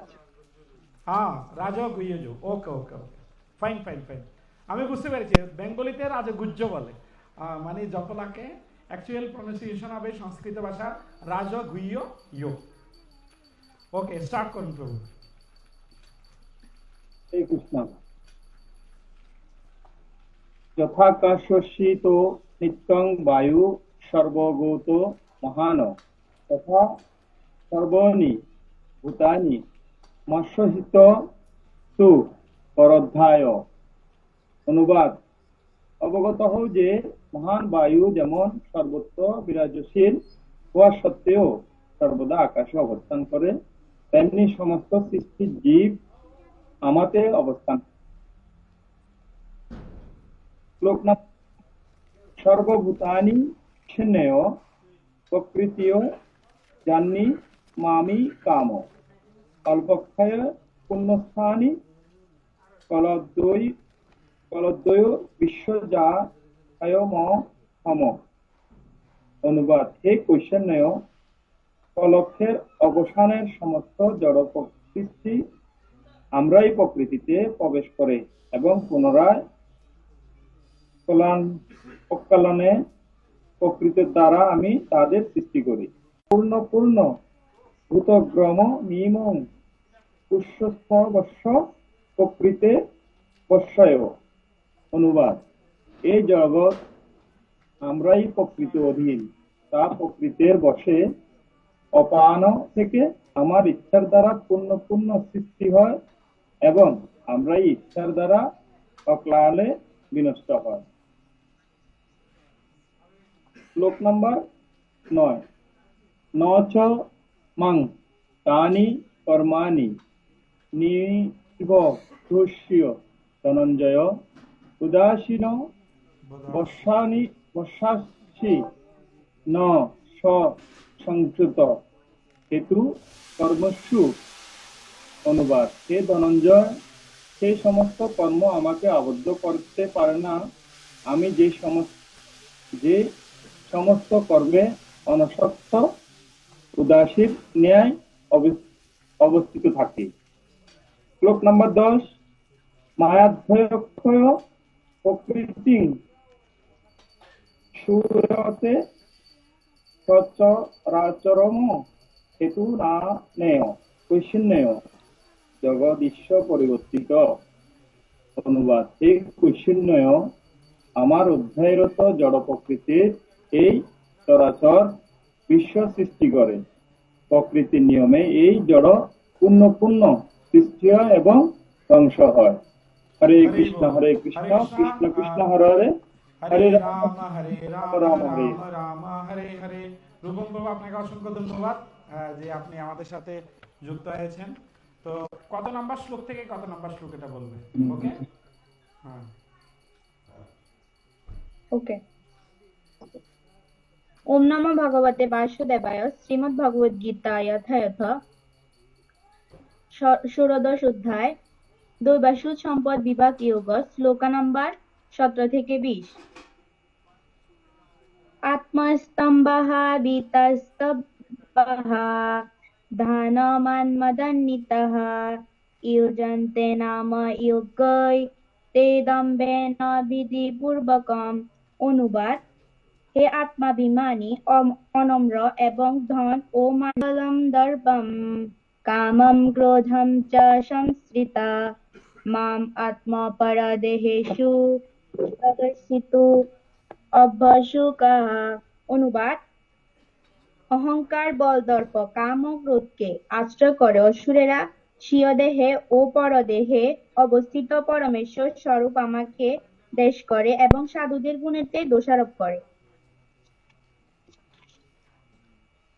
হ্যাঁ, রাজগুহ্য যোগ। ওকে ওকে ওকে, ফাইন ফাইন ফাইন, আমি বুঝতে পেরেছি। বেঙ্গলিতে রাজগুহ্য বলে, মানে জপলাকে অ্যাকচুয়াল প্রনাউন্সিয়েশন হবে সংস্কৃত ভাষা রাজগুহ্য যোগ। ওকে, স্টার্ট করুন প্রভু। হরে কৃষ্ণ। যথাকাশোষিত নিত্যং বায়ু সর্বগত মহান তথা সর্বনি ভূতানি মৎসহিত তু পরধ্যায়। অনুবাদ: অবগত হও যে মহান বায়ু যেমন সর্বত্র বিরাজশীল হওয়া সত্ত্বেও সর্বদা আকাশে অবস্থান করে, তেমনি সমস্ত সৃষ্টির জীব আমাতে অবস্থান। শ্লোক নম্বর: সর্বভূতানি ছিন্নয় প্রকৃতিয় জান্নি মামি কাম অল্পক্ষয় পুণ্যস্থানি কলদ্বয় বিশ্বজা হম। অনুবাদ: হে কৈশন্যয়, কলক্ষের অবসানের সমস্ত জড় সৃষ্টি আমরাই প্রকৃতিতে প্রবেশ করে এবং পুনরায় অকালনে প্রকৃতির দ্বারা আমি তাদের সৃষ্টি করি। পূর্ণ পূর্ণ ভূতগ্রম নিমং পুষ্পস্পর্শ প্রকৃতে বর্ষায়। অনুবাদ: এই জগৎ আমরাই প্রকৃতি অধীন, তা প্রকৃতির বশে অপান থেকে আমার ইচ্ছার দ্বারা পূর্ণ পূর্ণ সৃষ্টি হয় এবং আমরাই ইচ্ছার দ্বারা অকালে বিনষ্ট হয়। শ্লোক নম্বর 9: ন চ মাং তানি কর্মাণি নিবধূষ্য ধনঞ্জয় উদাসীন বর্ষাসি ন সংযুত হেতু কর্মসু। অনুবাদ: হে ধনঞ্জয়, সেই সমস্ত কর্ম আমাকে আবদ্ধ করতে পারে না। আমি যে সমস্ত কর্মে অনাসক্ত উদাসীন ন্যায় অবস্থিত থাকি। শ্লোক নম্বর 10: মায়াধ্যক্ষয় প্রকৃতি সুরতে সচরাচরম হেতু না নেয় কৈশন্যয় জগদীশ্ব পরিবর্তিত। অনুবাদ: হে কৈশন্যয়, আমার অধ্যায়রত জড় প্রকৃতির এই চরাচর বিশ্ব সৃষ্টি করে। প্রকৃতির নিয়মে এই জড় পূর্ণ পূর্ণ সৃষ্টি হয় এবং ধ্বংস হয়। হরে কৃষ্ণ হরে কৃষ্ণ কৃষ্ণ কৃষ্ণ হরে হরে হরে রাম রাম রাম হরে হরে। রূপম বাবু, আপনাকে অসংখ্য ধন্যবাদ যে আপনি আমাদের সাথে যুক্ত হয়েছেন। তো কত নাম্বার শ্লোক থেকে কত নাম্বার শ্লোক এটা বলবে? ওকে, হ্যাঁ ओके। ओम नमो भगवते वासुदेवाय। श्रीमद् भगवद गीता यथायथ षोडश अध्याय दैवासुर सम्पद विभाग योग श्लोक नंबर 17 থেকে 20। आत्मस्तम्भः भीतस्तब्धः ध्यानमन्मदन्वितः युजन्ते नाम योगै ते দম্ভেন বিধিপূর্বকম। অনুবাদ: হে আত্মাভিমানী, অনম্র এবং ধন ও মণ্ডলম দর্পম কামম ক্রোধম চ সংশ্রিতা মাম আত্মপরদেহেষু প্রদর্শিতু অভ্যাসুকাঃ। অনুবাদ: অহংকার, বল, দর্প, কাম ও ক্রোধকে আশ্রয় করে অসুরেরা স্বীয় দেহে ও পরদেহে অবস্থিত পরমেশ্বর স্বরূপ আমাকে দেশ করে এবং সাধুদের গুণেতে দোষারোপ করে।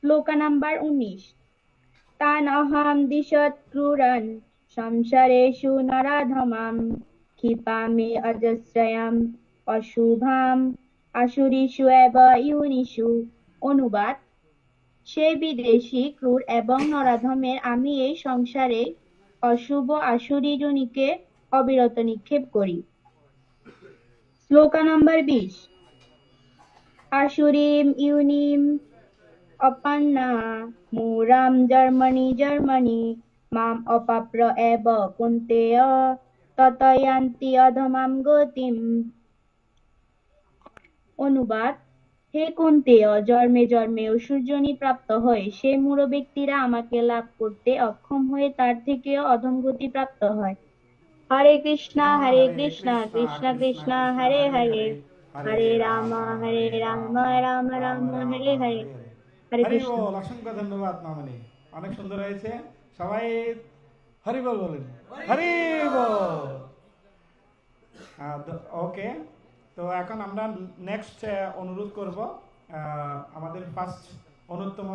শ্লোক নাম্বার 19। তান অহম দিশত ক্রুরন সংসারেষু নরাধমাম ক্ষিপামি অজস্রয়ম অশুভাম আসুরিষু এব ইউনিষু। অনুবাদ: সেই বিদেশী ক্রূর এবং নরাধমের আমি এই সংসারে অশুভ আসুরি যোনিকে অবিরত নিক্ষেপ করি। শ্লোক নাম্বার 20। আসুরিম ইউনিম অপন্না মূরাম জর্মণি মাম অপাপ্র এব কুন্তেয় ততয়ান্তি অধমাম গতিম। অনুবাদ: হে কুন্তেয়, জন্মে জন্মে অসুরযোনি প্রাপ্ত হয়ে সে মূঢ় ব্যক্তিরা আমাকে লাভ করতে অক্ষম হয়ে তার থেকেও অধমগতি প্রাপ্ত হয়। হরে কৃষ্ণ কৃষ্ণ কৃষ্ণ হরে হরে, হরে রাম রাম রাম হরে হরে। হরে হরি কৃষ্ণ। বল। অসংখ্য ধন্যবাদ মামনি, অনেক সুন্দর হয়েছে। সবাই হরি বল বলেন। হরি বল। ওকে, তো এখন আমরা নেক্সট অনুরোধ করব আমাদের ফার্স্ট অনুত্তম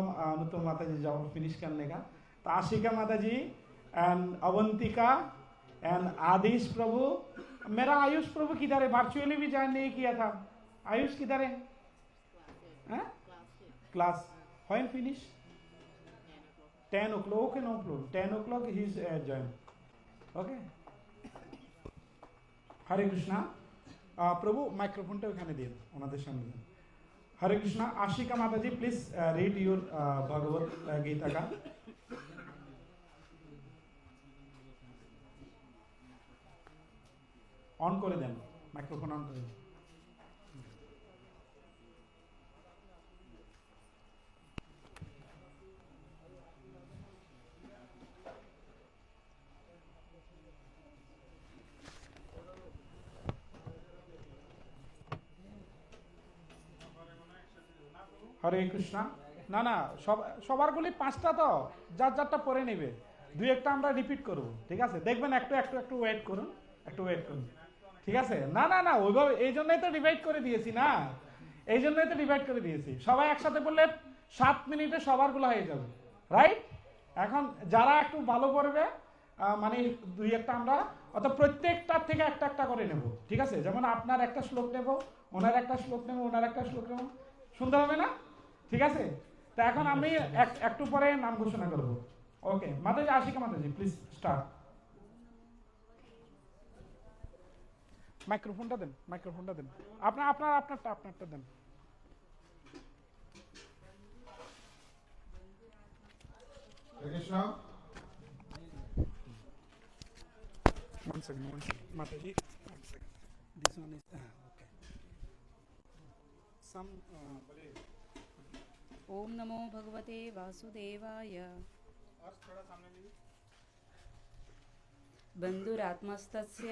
माता जी जब फिनिश करने का, तो आशिका माता जी एंड अवंतिका एंड आदिश प्रभु। मेरा आयुष प्रभु किधर है? वर्चुअली भी ज्वाइन नहीं किया था। आयुष किधर है? Class when finish? 10 o'clock. Okay, no problem. 10 o'clock he is join. Okay. हरे कृष्णा। प्रभु माइक्रोफोनটা ওখানে দিন, ওনাদের সামনে দিন। हरे कृष्णा। आशिका माता जी please read your Bhagavad Gita का। অন করে দেন, মাইক্রোফোন অন করে দেন। হরে কৃষ্ণা। না না, সবারগুলি 5টা, তো যার যারটা পরে নেবে, 2-1টা আমরা রিপিট করব, ঠিক আছে? দেখবেন একটু ওয়েট করুন, ঠিক আছে? না না না, ওইভাবে এই জন্যই তো ডিভাইড করে দিয়েছি না, সবাই একসাথে বললে 7 মিনিটে সবারগুলো হয়ে যাবে, রাইট? এখন যারা একটু ভালো পড়বে মানে 2-1টা আমরা, অর্থাৎ প্রত্যেকটার থেকে একটা একটা করে নেব, ঠিক আছে? যেমন আপনার একটা শ্লোক নেব, ওনার একটা শ্লোক নেব, ওনার একটা শ্লোক নেব, শুনতে হবে না? ঠিক আছে? তো এখন আমি একটু পরে নাম ঘোষণা করব। ওকে, মাতাজি, আশিকা মাতাজি প্লিজ স্টার্ট। মাইক্রোফোনটা দেন। আপনারটা দেন। Krishna. One second. Mataji, one second. This one is okay. Some ओम नमो भगवते वासुदेवाय। बन्धुरात्मस्तस्य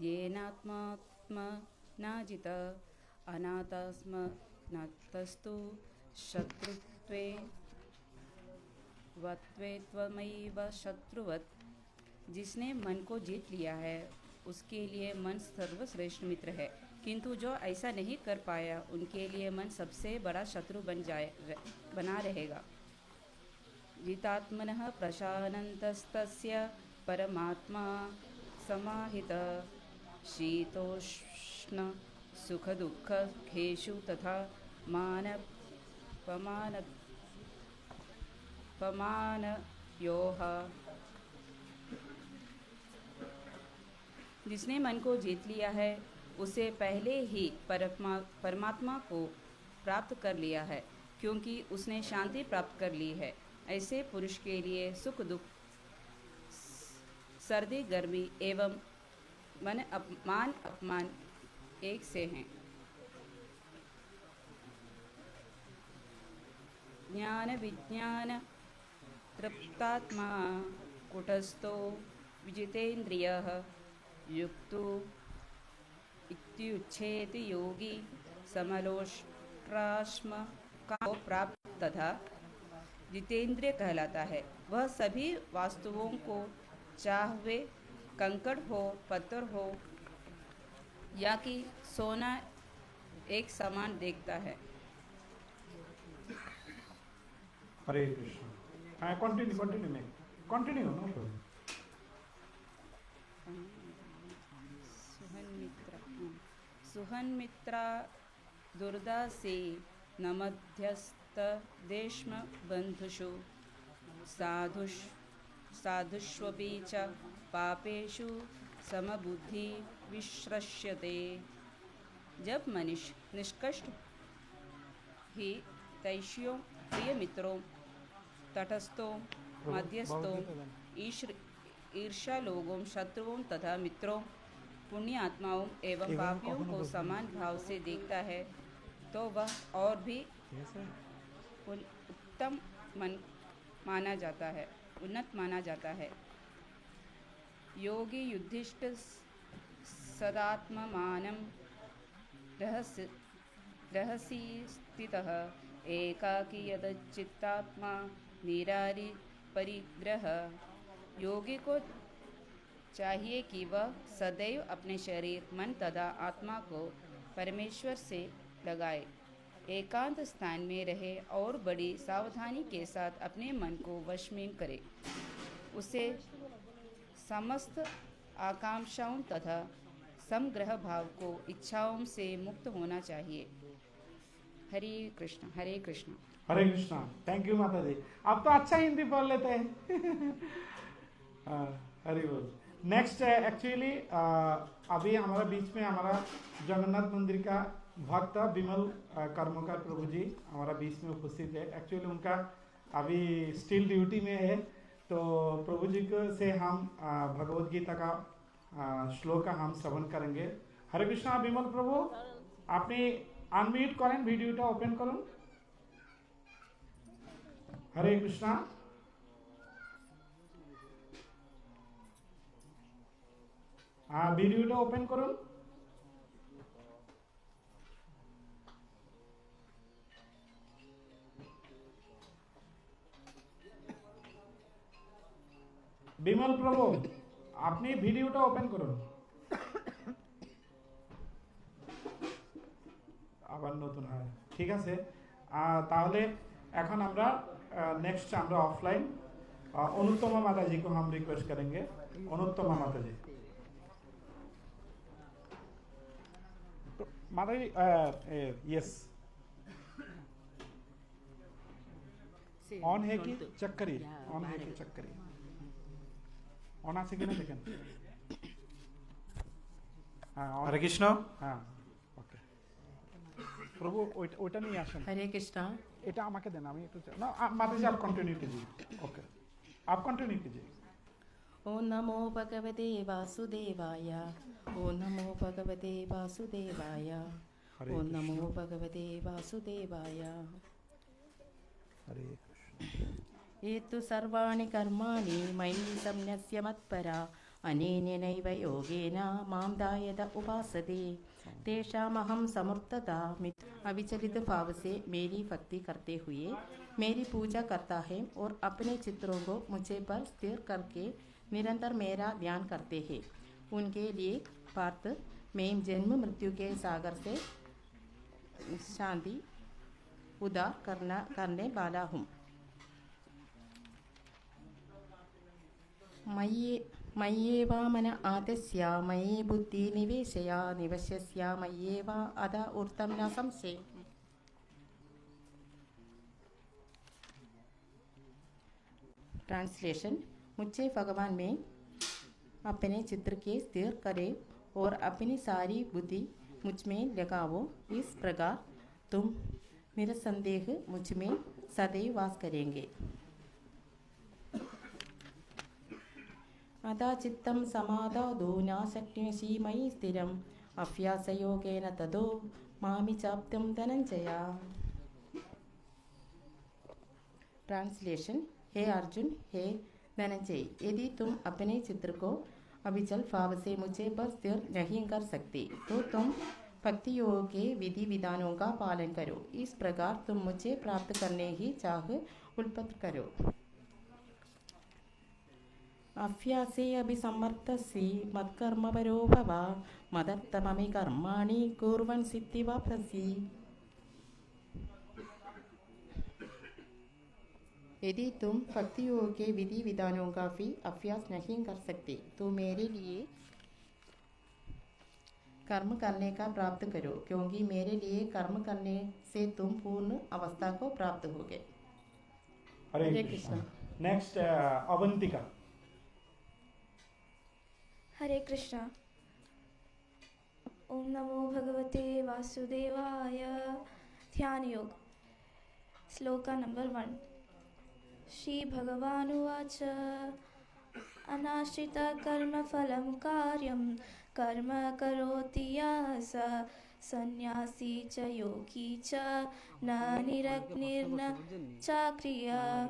येनात्मात्मनाजित अनाथस्मनस्तस्तु शत्रुत्वे वत्वे त्वमैव शत्रुवत्। जिसने मन को जीत लिया है उसके लिए मन सर्वश्रेष्ठ मित्र है, किंतु जो ऐसा नहीं कर पाया उनके लिए मन सबसे बड़ा शत्रु बना रहेगा। जितात्मनः प्रशान्तस्तस्य परमात्मा समाहित शीतोष्ण सुखदुःखेषु तथा पमानयोः। जिसने मन को जीत लिया है उसे पहले ही परमात्मा को प्राप्त कर लिया है, क्योंकि उसने शांति प्राप्त कर ली है। ऐसे पुरुष के लिए सुख दुख, सर्दी गर्मी एवं मान अपमान एक से हैं। ज्ञान विज्ञान तृप्तात्मा कुटस्थो विजितेन्द्रियः युक्तो इत्युच्यते योगी समलोष्टाश्म को प्राप्त तथा जितेंद्रिय कहलाता है। वह सभी वस्तुओं को चाहे कंकड़ हो, पत्थर हो या कि सोना एक समान देखता है। हरे कृष्ण। हाँ, कंटिन्यू नो प्रॉब्लम। सुहन्मित्रा दुर्दासी न मध्यस्थ देश्म बंधुषु साधुष्वपि च पापेषु समबुद्धि विश्रस्यते। जब मनुष्य निष्कष्ट ही तैष्यों, प्रिय मित्रों, तटस्थों, मध्यस्थों, ईर्ष्या लोगों, शत्रुओं तथा मित्रों, पुण्य आत्माओं एवं पापियों को समान भाव से देखता है तो वह और भी उन्नत माना जाता है। योगी युधिष्ठ सदात्ममानं रहसि स्थितः एकाकी यदचित्तात्मा निरारी परिग्रह। योगी को चाहिए कि वह सदैव अपने शरीर, मन तथा आत्मा को परमेश्वर से लगाए, एकांत स्थान में रहे और बड़ी सावधानी के साथ अपने मन को वश में करे। उसे समस्त आकांक्षाओं तथा समग्र भाव को इच्छाओं से मुक्त होना चाहिए। हरे कृष्ण हरे कृष्ण। हरे कृष्णा। थैंक यू माता जी, आप तो अच्छा हिंदी बोल लेते हैं। हरि बोल। नेक्स्ट एक्चुअली अभी हमारा बीच में हमारा जगन्नाथ मंदिर का भक्त विमल कर्मकार प्रभु जी हमारा बीच में उपस्थित है। एक्चुअली उनका अभी स्टिल ड्यूटी में है, तो प्रभु जी को से हम भगवत गीता का श्लोक का हम श्रवण करेंगे। हरे कृष्णा। विमल प्रभु আপনি আনমিউট করেন, ভিডিওটা ওপেন করুন। হরে কৃষ্ণা। ভিডিওটা ওপেন করুন। বিমল প্রভু আপনি ভিডিওটা ওপেন করুন। আবার নতুন, হ্যাঁ ঠিক আছে। তাহলে এখন আমরা नेक्स्ट আমরা ऑफलाइन अनुत्तमा माता जी को हम रिक्वेस्ट करेंगे। अनुत्तमा माता जी, तो माता जी यस ऑन है कि चेक करिए, ऑन है कि चेक करिए, ऑन আছে কিনা দেখেন। হ্যাঁ হরে কৃষ্ণ। হ্যাঁ ওকে प्रभु ওইটা নিয়ে আসেন। हरे कृष्णा। এটা আমাকে দেন, আমি একটু না माता जी आप कंटिन्यू कीजिए। ओके आप कंटिन्यू कीजिए। ओम नमो भगवते वासुदेवाय। ओम नमो भगवते वासुदेवाय। ओम नमो भगवते वासुदेवाय। हरे कृष्ण। ये तु सर्वाणि कर्माणि मयि संन्यस्य मत्परा अनेनैव योगेन मां ध्यायत उपासते तेषामहं समर्थता। अविचलित भाव से मेरी भक्ति करते हुए मेरी पूजा करता है और अपने चित्रों को मुझे पर स्थिर करके निरंतर मेरा ध्यान करते हैं, उनके लिए पार्थ मैं जन्म मृत्यु के सागर से शांति उद्धार करने वाला हूँ। मय्येव मन आतस्य मयि बुद्धि निवेशय निवश्यस्य मय्येव अध ऊर्ध्वं न संशय। ट्रांसलेशन। मुझे भगवान में अपने चित्र के स्थिर करे और अपनी सारी बुद्धि मुझ में लगाओ। इस प्रकार तुम निरसंदेह मुझ में सदैव वास करेंगे। अदा चित्तं समादादो न शक्नोषि मयि स्थिरम् अभ्यासयोगेन ततो मामि चाप्तं धनंजय। ट्रांसलेशन: हे अर्जुन, हे धनंजय, यदि तुम अपने चित्र को अविचल भाव से मुझे पर स्थिर नहीं कर सकते तो तुम भक्ति योग के विधि विधानों का पालन करो। इस प्रकार तुम मुझे प्राप्त करने ही चाह उत्पन्न करो। अभ्यासे अभिसमर्थसि मत्कर्मपरो भव मदर्थमपि कर्माणि कुर्वन् सिद्धिमवाप्स्यसि। यदि तुम भक्ति योग के विधि विधानों का भी अभ्यास नहीं कर सकते तो मेरे लिए कर्म करने का प्राप्त करो, क्योंकि मेरे लिए कर्म करने से तुम पूर्ण अवस्था को प्राप्त होगे। हरे कृष्ण। नेक्स्ट अवंतिका। हरे कृष्णा। ओम नमो भगवते वासुदेवाय। ध्यान योग। श्लोका नंबर 1। श्री भगवानुवाच अनाश्रित कर्म फलं कार्यं कर्म करोति यः स सन्यासी च योगी च न निरग्निर्न चाक्रिया।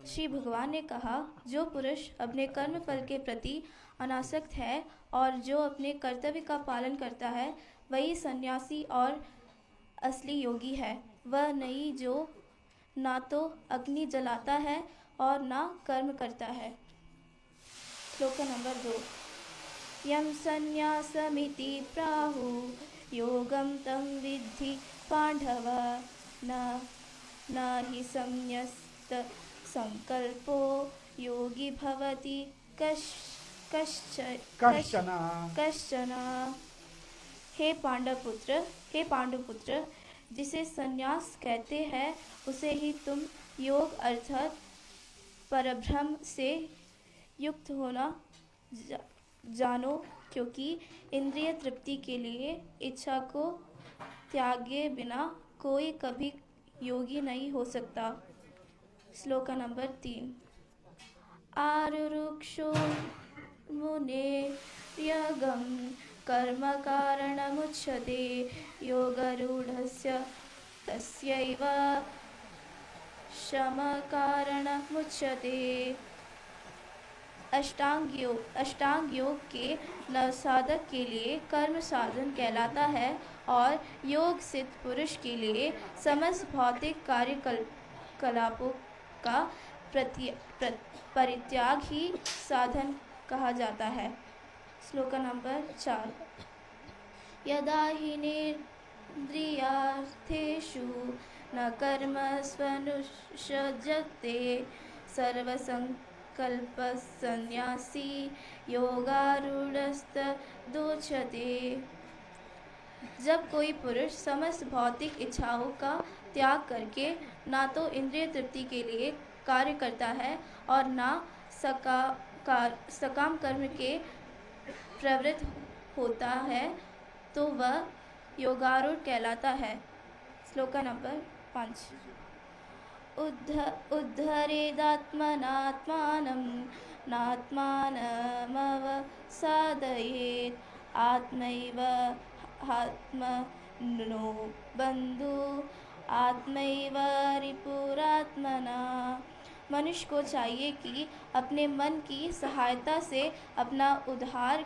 श्री भगवान ने कहा, जो पुरुष अपने कर्म फल के प्रति अनासक्त है और जो अपने कर्तव्य का पालन करता है वही सन्यासी और असली योगी है। वह नहीं जो ना तो अग्नि जलाता है और ना कर्म करता है। श्लोक नंबर 2। यम संन्यासमिति प्राहु योगम तम विद्धि पांडव न हि संन्यस्त संकल्पो योगी भवति कश्चन। हे पांडुपुत्र, जिसे संन्यास कहते हैं उसे ही तुम योग अर्थात परब्रह्म से युक्त होना जानो, क्योंकि इंद्रिय तृप्ति के लिए इच्छा को त्यागे बिना कोई कभी योगी नहीं हो सकता। श्लोक नंबर 3। आरुरुक्षो मुने यगं कर्म कारणमुच्यते योगारूढस्य तस्यैव शम कारणमुच्यते। अष्टांग योग के नवसाधक के लिए कर्म साधन कहलाता है और योग सिद्ध पुरुष के लिए समस्त भौतिक कार्यकलापों का परित्याग ही साधन कहा जाता है। श्लोक नंबर 4। यदा हि निन्द्रियार्थेषु न कर्म स्वनुषज्यते सर्वसंकल्पसन्न्यासी योगारूढस्तदुच्यते। जब कोई पुरुष समस्त भौतिक इच्छाओं का त्याग करके ना तो इंद्रिय तृप्ति के लिए कार्य करता है और ना सकाम कर्म के प्रवृत्त होता है तो वह योगारूढ़ कहलाता है। श्लोक नंबर 5। उद्धरेदात्मनात्मानं नात्मानमवसादयेत् आत्मैव आत्मनो बन्धु आत्मैव रिपुरात्मना। मनुष्य को चाहिए कि अपने मन की सहायता से अपना उद्धार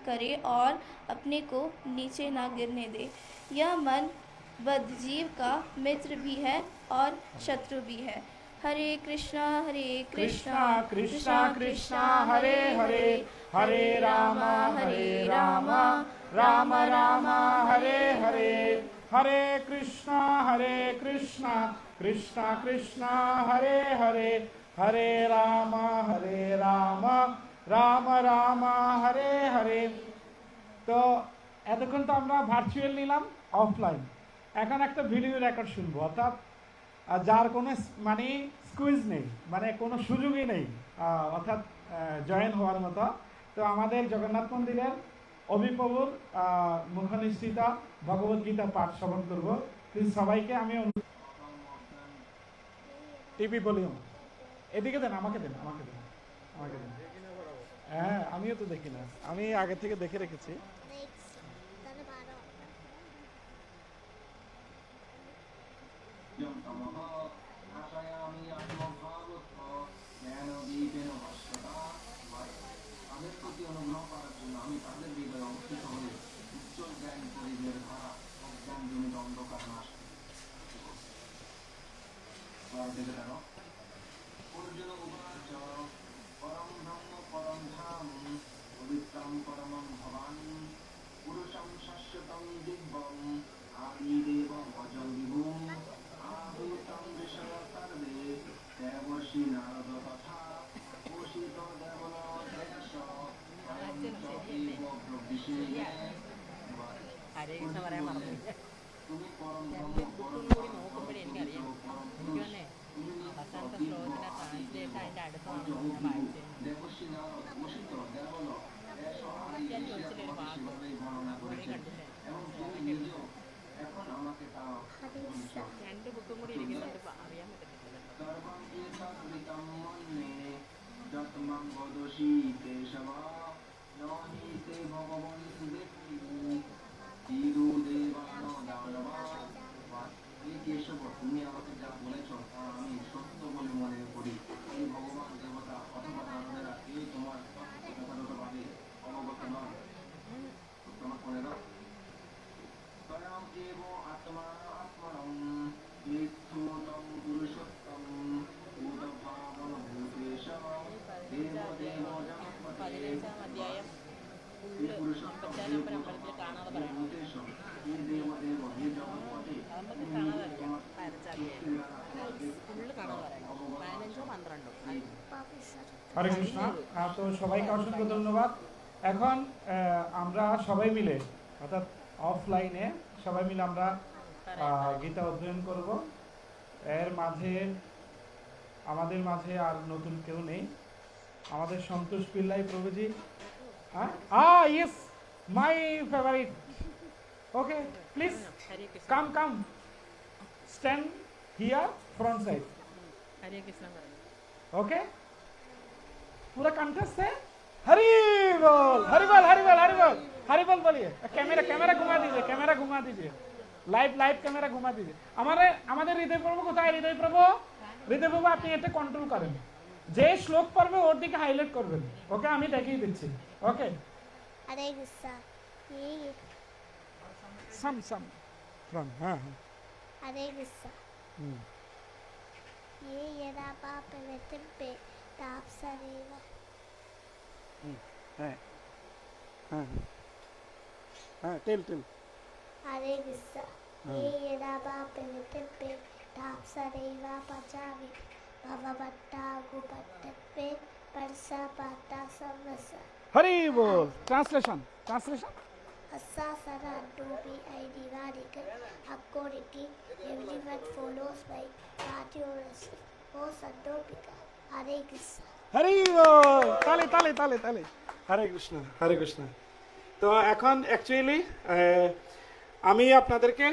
करे और अपने को नीचे ना गिरने दे। यह मन बद्धजीव का मित्र भी है और शत्रु भी है। हरे कृष्णा कृष्णा कृष्णा हरे हरे, हरे राम राम राम हरे हरे। हरे कृष्णा कृष्णा कृष्णा हरे हरे, हरे राम রাম রাম হরে হরে। তো এতক্ষণ তো আমরা ভার্চুয়াল নিলাম, অফলাইন। এখন একটা ভিডিও রেকর্ড শুনবো, অর্থাৎ যার কোনো মানে স্কুইজ নেই, মানে কোনো সুযোগই নেই অর্থাৎ জয়েন হওয়ার মতো। তো আমাদের জগন্নাথ মন্দিরের অভিপ্রভুর মুখনিসৃত ভগবদ্গীতা পাঠ শ্রবণ করবো। প্লিজ সবাইকে আমি টিভি ভলিউম এদিকে দেন, আমাকে দেন, আমাকে দেন, আমাকে দেন। হ্যাঁ, আমিও তো দেখি না, আমি আগে থেকে দেখে রেখেছি। ഹരേ കൃഷ്ണ പറയാൻ മറന്നു. ഞാൻ ബുക്കും കൂടി നോക്കുമ്പോഴേ എനിക്കറിയാം. എനിക്ക് തന്നെ അവസാനത്തെ ശ്ലോകത്തിൻ്റെ ട്രാൻസ്ലേറ്റ് അതിൻ്റെ അടുത്താണെന്ന് ഞാൻ വായിച്ചത്. ഞാൻ ചോദിച്ചില്ല ഒരു വാക്ക് പുള്ളി കണ്ടില്ലേ? രണ്ട് ബുക്കും കൂടി ഇരിക്കുന്നുണ്ട്, അറിയാൻ പറ്റത്തില്ല. তুমি আমাকে যা বলেছ তা আমি সত্য বলে মনে করি। এই ভগবান দেবতা অথবা দানবেরা এই তোমার যথাযথভাবে অবগত নন। তোমার মনে রাখ স্বয়ং এব আত্মা আত্মনম মিথ্যুতম পুরুষোত্তম উদভাবন ভূতেশ দেব দেব জগৎপতে 15-ാം അധ്യായം ഫുള്ള് അമ്പറ്റാനമ്പലം അമ്പലത്തിൽ കാണാതെ പറയണം. हे देव देव हे जगत्पते അമ്പലത്തിൽ കാണാതെ അറിയാം. 15-ാം ഫുള്ള് കാണാതെ പറയണം. 15-ോ 12-ോ হরে কৃষ্ণ। তো সবাইকে অসংখ্য ধন্যবাদ। এখন আমরা সবাই মিলে অর্থাৎ অফলাইনে সবাই মিলে আমরা গীতা অধ্যয়ন করব। এর মাঝে আমাদের মাঝে আর নতুন কেউ নেই, আমাদের সন্তোষ পিল্লাই প্রভুজি। Yes, my favourite. Okay, please come come, stand here front side. Hare Krishna പറഞ്ഞു. ओके, पूरा कंटेस्ट है। हरि बोल, हरि बोल, हरि बोल, हरि बोल, हरि बोल बोलिए। कैमरा कैमरा घुमा दीजिए, कैमरा घुमा दीजिए, लाइव लाइव कैमरा घुमा दीजिए। हमारे আমাদের হৃদয় প্রভু কোথায়? হৃদয় প্রভু, হৃদয় প্রভু আপনি এটা কন্ট্রোল করেন, যে শ্লোক পড়বে ওর দিকে হাইলাইট করবেন। ওকে, আমি দেখিয়ে দিচ্ছি। ওকে, हरे कृष्णा सम सम फ्रॉम हाँ हाँ हरे कृष्णा ये यदा पाप पे ताप सरेगा। है हाँ हाँ टेल टेल। हरे कृष्णा ये यदा पाप पे ताप सरेगा पचावे भवभट्टा गुपट्टे परसा पाता समसा। हरि बोल। Translation, translation. Asa Sara to be divided accordingly, everyone follows by Patriarchs. O Santopika, Hare Krishna. Hari বল, তালে তালে তালে তালে। হরে কৃষ্ণ, হরে কৃষ্ণ। তো এখন অ্যাকচুয়ালি আমি আপনাদেরকে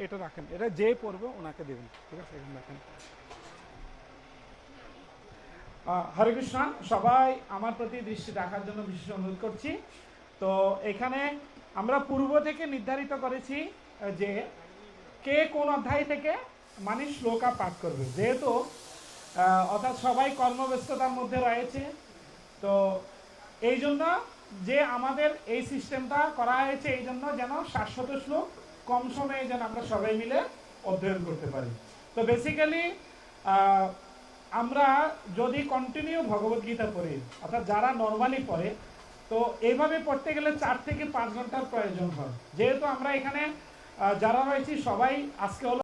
এটা রাখেন, এটা যে পড়বে ওনাকে দেবেন, ঠিক আছে? এখন রাখেন। হরে কৃষ্ণ। সবাই আমার প্রতি দৃষ্টি রাখার জন্য বিশেষ অনুরোধ করছি। তো এখানে আমরা পূর্ব থেকে নির্ধারিত করেছি যে কে কোন অধ্যায় থেকে মানে শ্লোকা পাঠ করবে, যেহেতু অর্থাৎ সবাই কর্মব্যস্ততার মধ্যে রয়েছে। তো এই জন্য যে আমাদের এই সিস্টেমটা করা হয়েছে, এই জন্য যেন 700 শ্লোক কম সময়ে যেন আমরা সবাই মিলে অধ্যয়ন করতে পারি। তো বেসিক্যালি আমরা যদি কন্টিনিউ ভগবদ্গীতা পড়ি, অর্থাৎ যারা নর্মালি পড়ে, তো এইভাবে পড়তে গেলে 4 থেকে 5 ঘন্টার প্রয়োজন হয়। যেহেতু আমরা এখানে যারা রয়েছি সবাই আজকে হলো